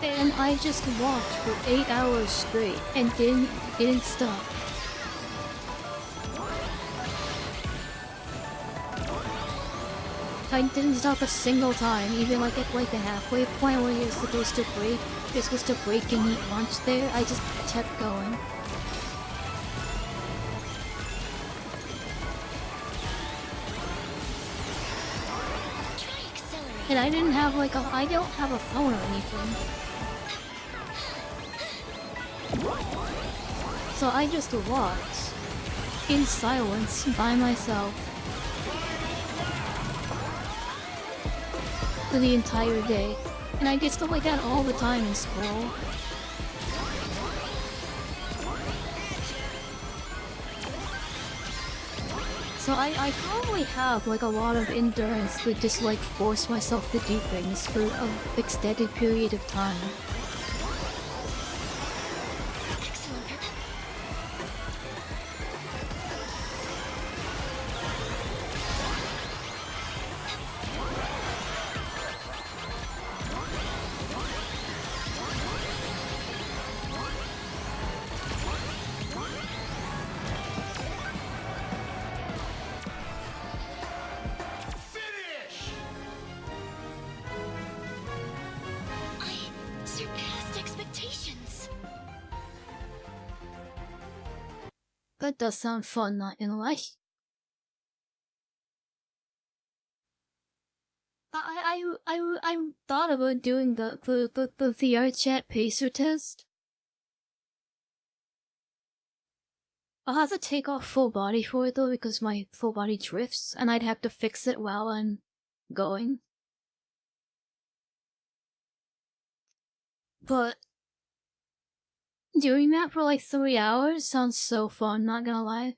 And I just walked for 8 hours straight and didn't stop. I didn't stop a single time, even like at like the halfway point where you're supposed to break. You're supposed to break and eat lunch there. I just kept going.
Try accelerate.
And I don't have a phone or anything. So I just walked in silence by myself for the entire day. And I get stuff like that all the time in school. So I probably have like a lot of endurance to just like force myself to do things for an extended period of time.
Excellent performance.
Finish!
I surpassed expectations.
That does sound fun, not gonna lie. I thought about doing the VR chat pacer test. I'll have to take off full body for it though because my full body drifts, and I'd have to fix it while I'm going. But doing that for like 3 hours sounds so fun, not gonna lie.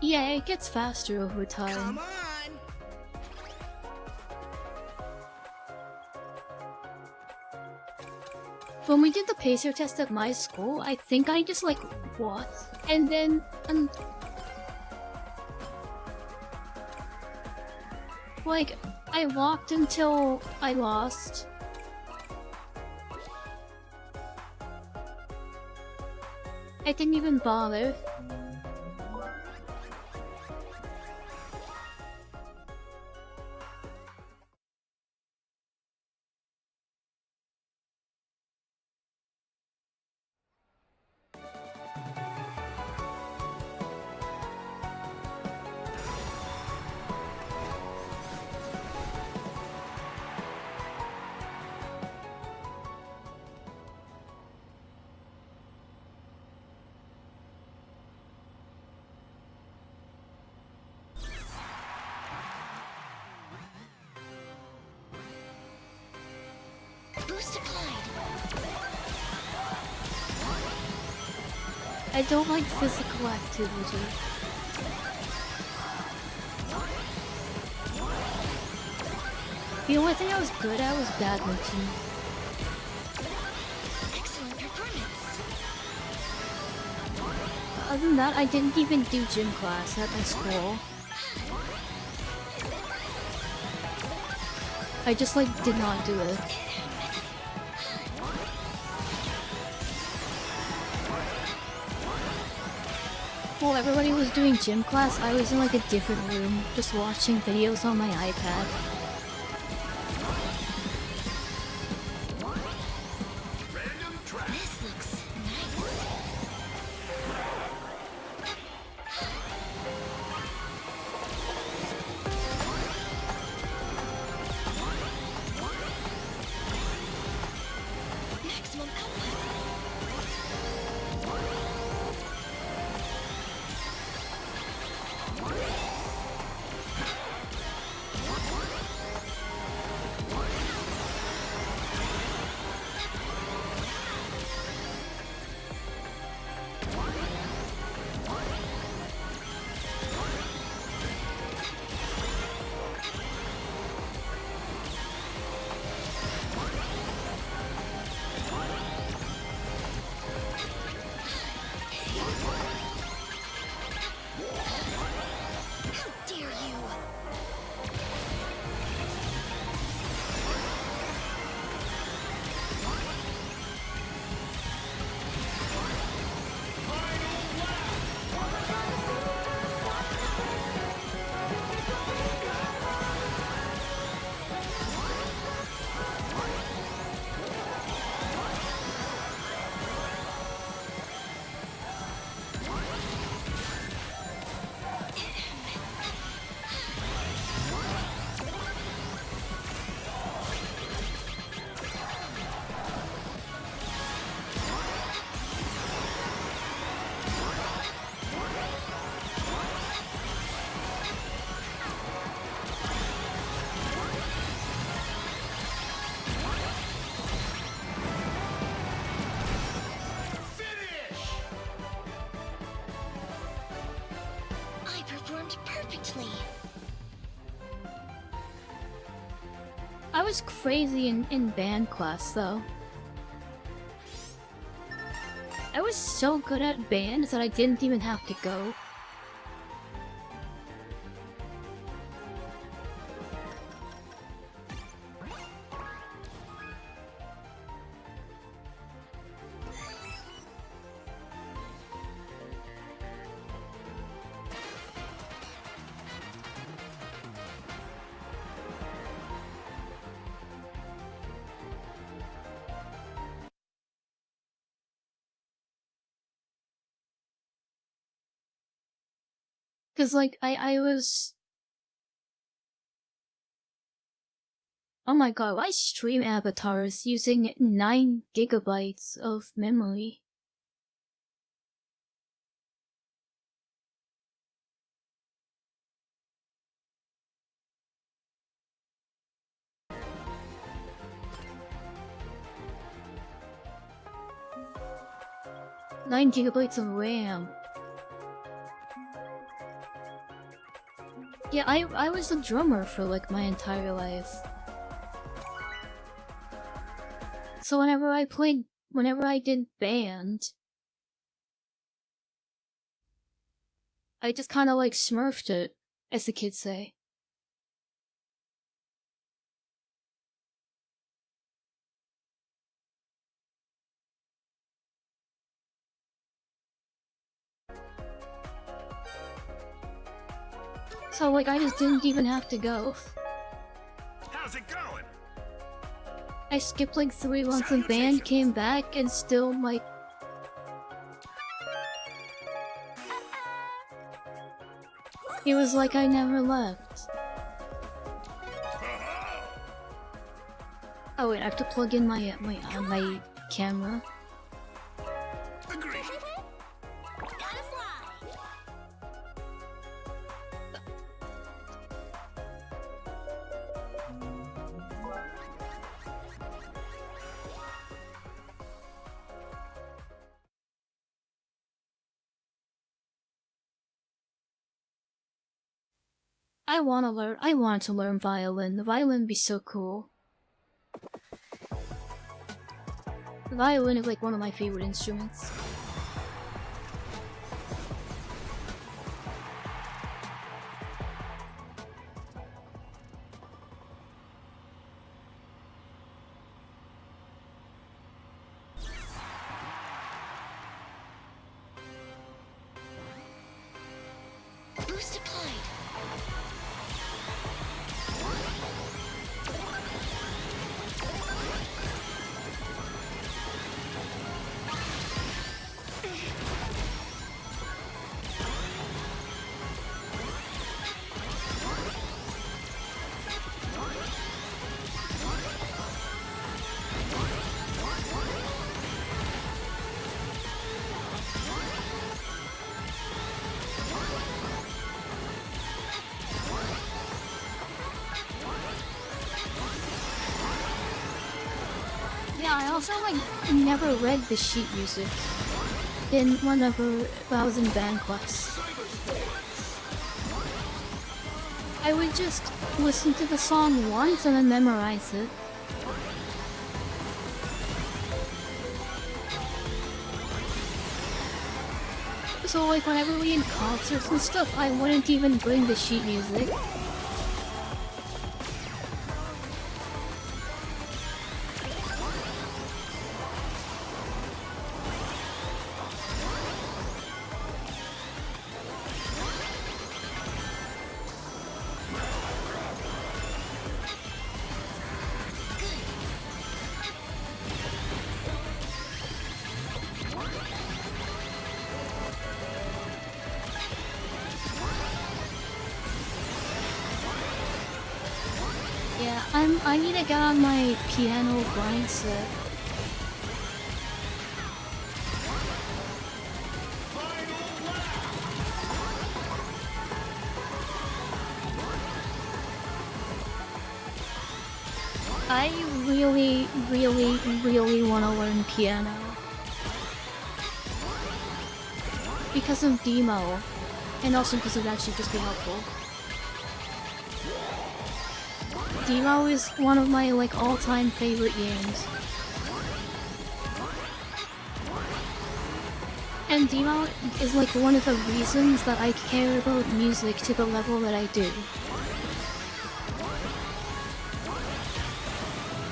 Yeah, it gets faster over time.
Come on!
when we did the pacer test at my school, I think I just like walked, and then like I walked until I lost. I didn't even bother.
Boost applied.
I don't like physical activity. The only thing I was good at was badminton.
Excellent performance.
Other than that, I didn't even do gym class at my school. I just like did not do it. While everybody was doing gym class, I was in like a different room, just watching videos on my iPad.
Random track.
This looks nice. Maximum output. How dare you!
Finish!
I performed perfectly.
I was crazy in band class though. I was so good at band that I didn't even have to go. Cause like I was, oh my god, I stream avatars using 9 gigabytes of memory. Nine gigabytes of RAM. Yeah, I was a drummer for like my entire life. So whenever I played whenever I did band, I just kind of like smurfed it, as the kids say. So like I just didn't even have to go.
How's it going?
I skipped like 3 months of band, came back, and still like... It was like I never left. Oh wait, I have to plug in my camera.
Agreed.
I want to learn violin. The violin would be so cool. The violin is like one of my favorite instruments.
Boost applied.
Yeah, I also like never read the sheet music in whenever I was in band class. I would just listen to the song once and then memorize it. So like whenever we had concerts and stuff, I wouldn't even bring the sheet music. Yeah, I need to get on my piano grind set. I really want to learn piano. Because of demo, and also because it would actually just be helpful. Demo is one of my like all-time favorite games. And demo is like one of the reasons that I care about music to the level that I do.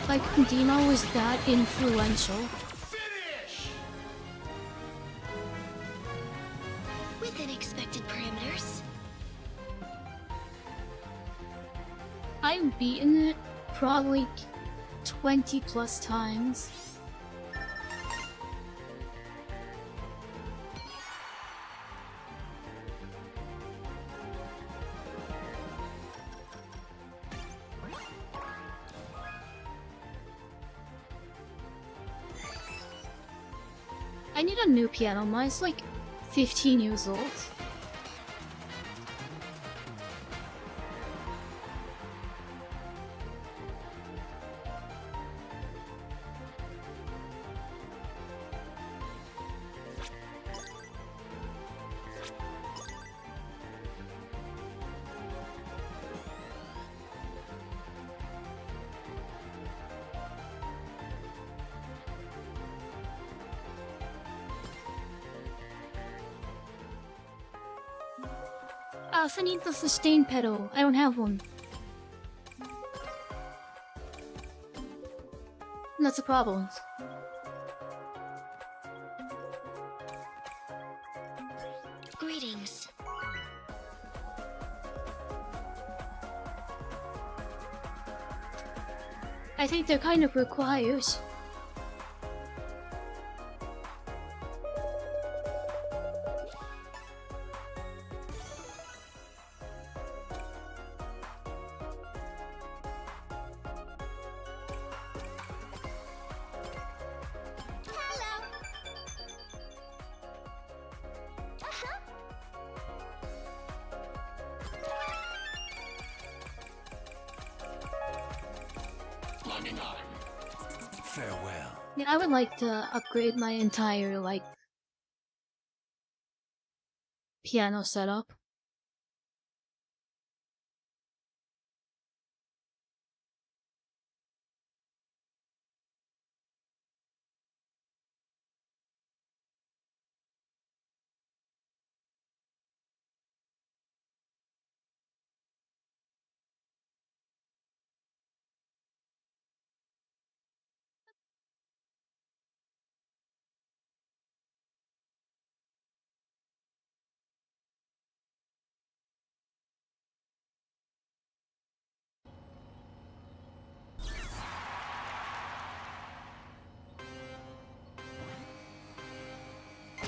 Like, demo was that influential.
Finish!
Within expected parameters.
I've beaten it probably 20 plus times. I need a new piano. Mine's like 15 years old. I need the sustain pedal. I don't have one. That's a problem.
Greetings.
I think they're kind of required.
Farewell.
Yeah, I would like to upgrade my entire, like, piano setup.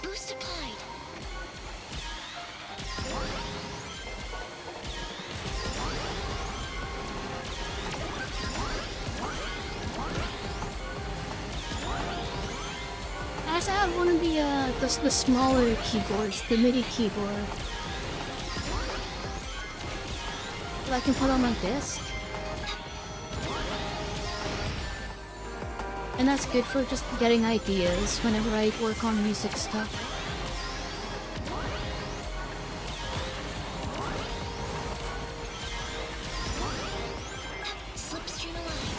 Boost applied.
I also have one of the smaller keyboards, the MIDI keyboard. That I can put on my desk. And that's good for just getting ideas whenever I work on music stuff.
Slipstream aligned.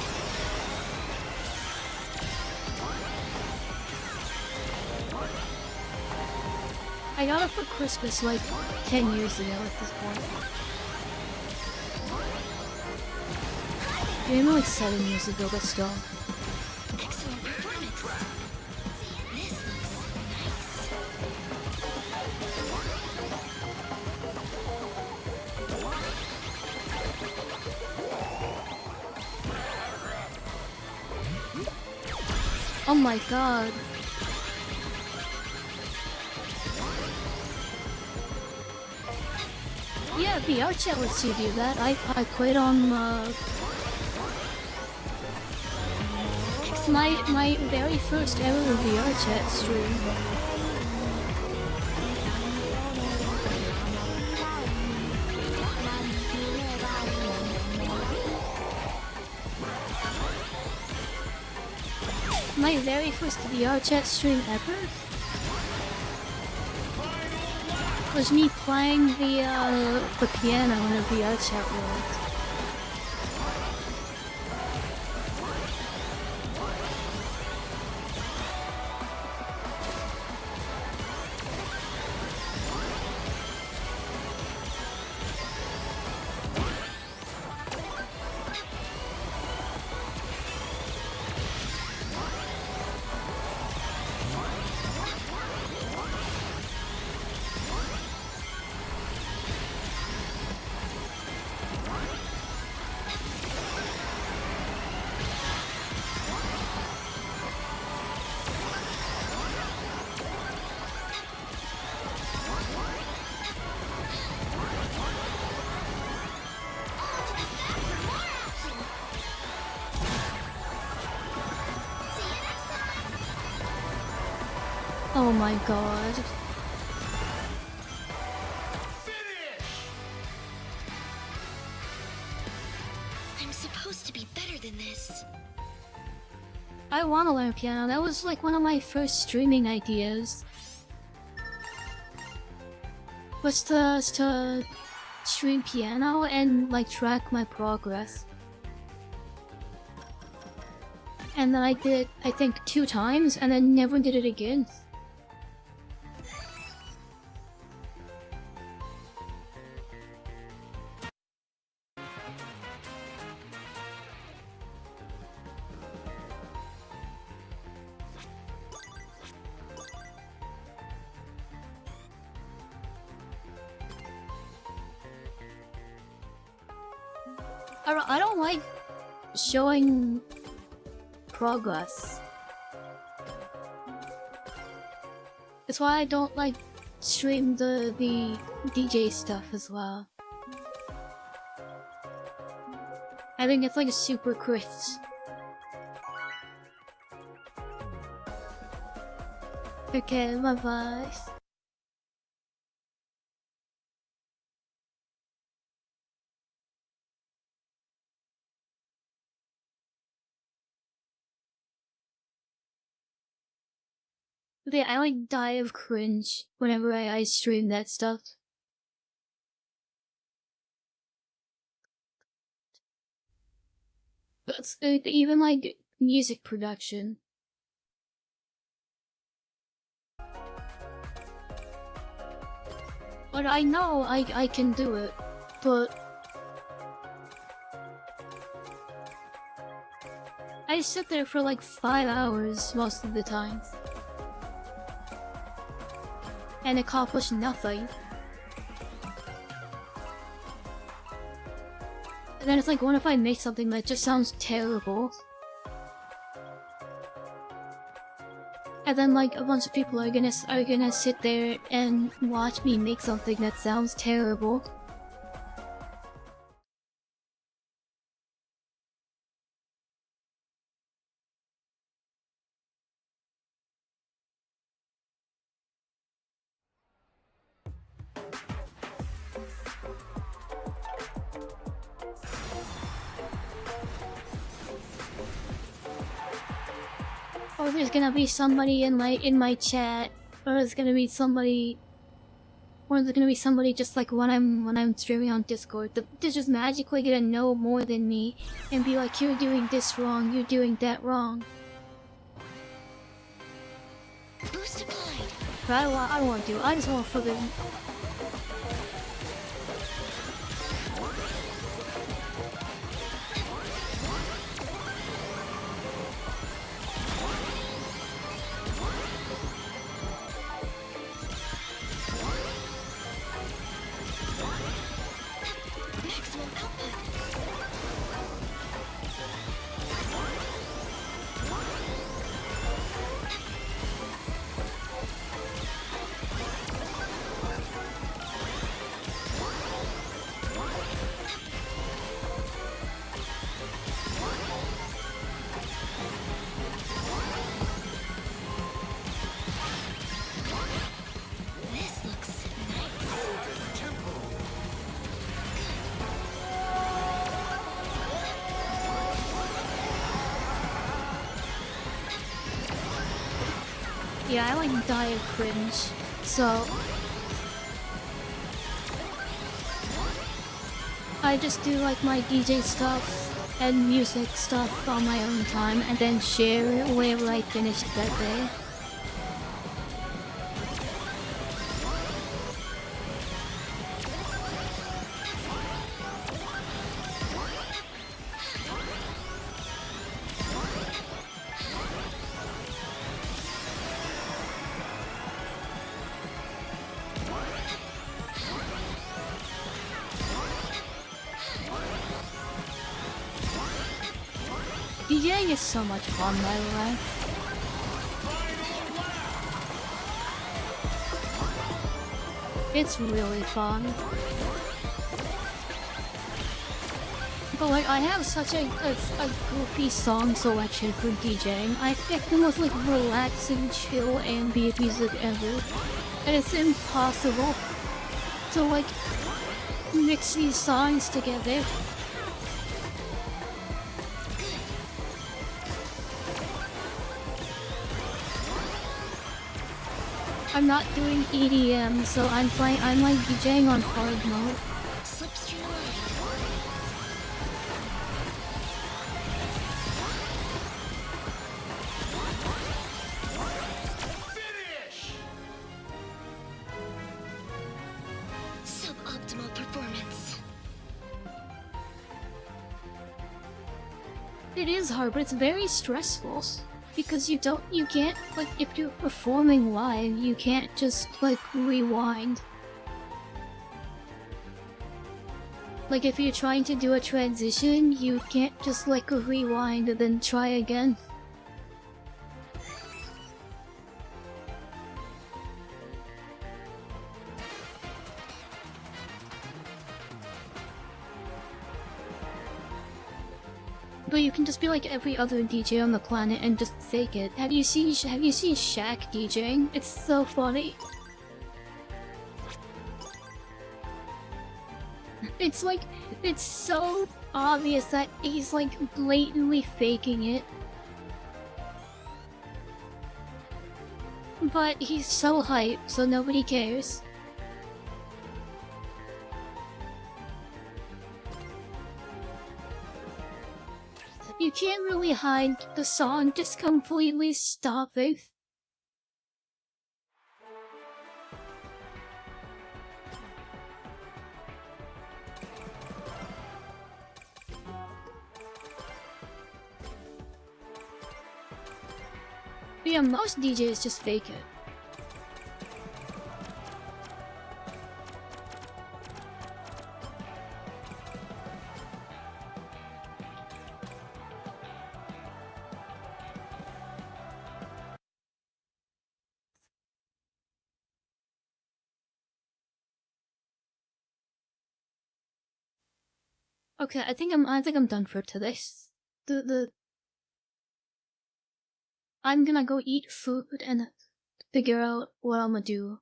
I got it for Christmas like 10 years ago at this point. Maybe like 7 years ago, but still.
Excellent performance. This looks nice.
Oh my god. Yeah, VR chat lets you do that. I played on my very first ever VR chat stream. My very first VR chat stream ever was me playing the piano in a VR chat world. Oh my god.
I'm supposed to be better than this.
I want to learn piano. That was like one of my first streaming ideas. Was to stream piano and like track my progress. And then I did, I think, 2 times and then never did it again. I don't like showing progress. That's why I don't like stream the DJ stuff as well. I think it's like a super crisp. Okay, bye-bye. Yeah, I like die of cringe whenever I stream that stuff. But even like music production. But I know I can do it, but I sit there for like 5 hours most of the time and accomplish nothing. And then it's like, what if I make something that just sounds terrible? And then like a bunch of people are gonna sit there and watch me make something that sounds terrible. Or there's gonna be somebody in my chat, or there's gonna be somebody just like when I'm streaming on Discord. They're just magically gonna know more than me and be like, you're doing this wrong, you're doing that wrong.
Boost applied.
But I don't want to. I just want for the.
Maximum output. This looks nice.
Yeah, I like die of cringe, so I just do like my DJ stuff and music stuff on my own time, and then share it wherever I finish that day. DJing is so much fun, by the way. It's really fun. But like, I have such a goofy song selection for DJing. I pick the most like relaxing, chill, ambient music ever. And it's impossible to like mix these songs together. I'm not doing EDM, so I'm like DJing on hard mode.
Slipstream aligned.
Finish!
Suboptimal performance.
It is hard, but it's very stressful. Because you can't, like, if you're performing live, you can't just, like, rewind. Like if you're trying to do a transition, you can't just like rewind and then try again. But you can just be like every other DJ on the planet and just fake it. Have you seen Shaq DJing? It's so funny. It's like, it's so obvious that he's like blatantly faking it. But he's so hyped, so nobody cares. You can't really hide the song just completely stopping. Yeah, most DJs just fake it. Okay, I think I'm done for today. I'm gonna go eat food and figure out what I'm gonna do.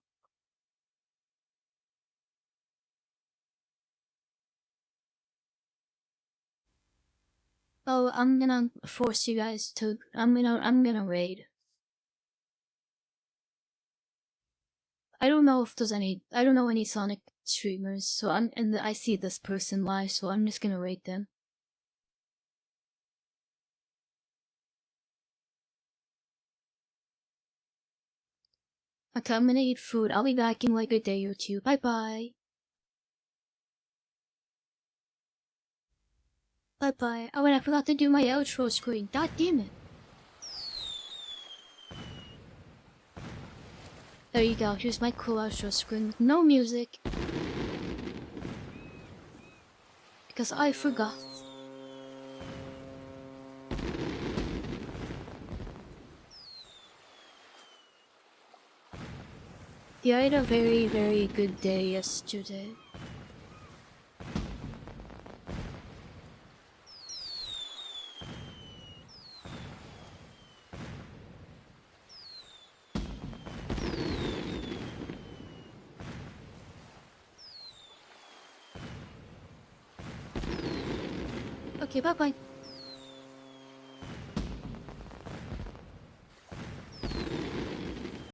Oh, I'm gonna force you guys to. I'm gonna raid. I don't know if there's any. I don't know any Sonic streamers, so I see this person live, so I'm just gonna raid them. Okay, I'm gonna eat food. I'll be back in like a day or two. Bye bye. Bye bye. Oh, and I forgot to do my outro screen. God damn it. There you go. Here's my cool outro screen with no music. Because I forgot. Yeah, I had a very, very good day yesterday. Okay, bye-bye.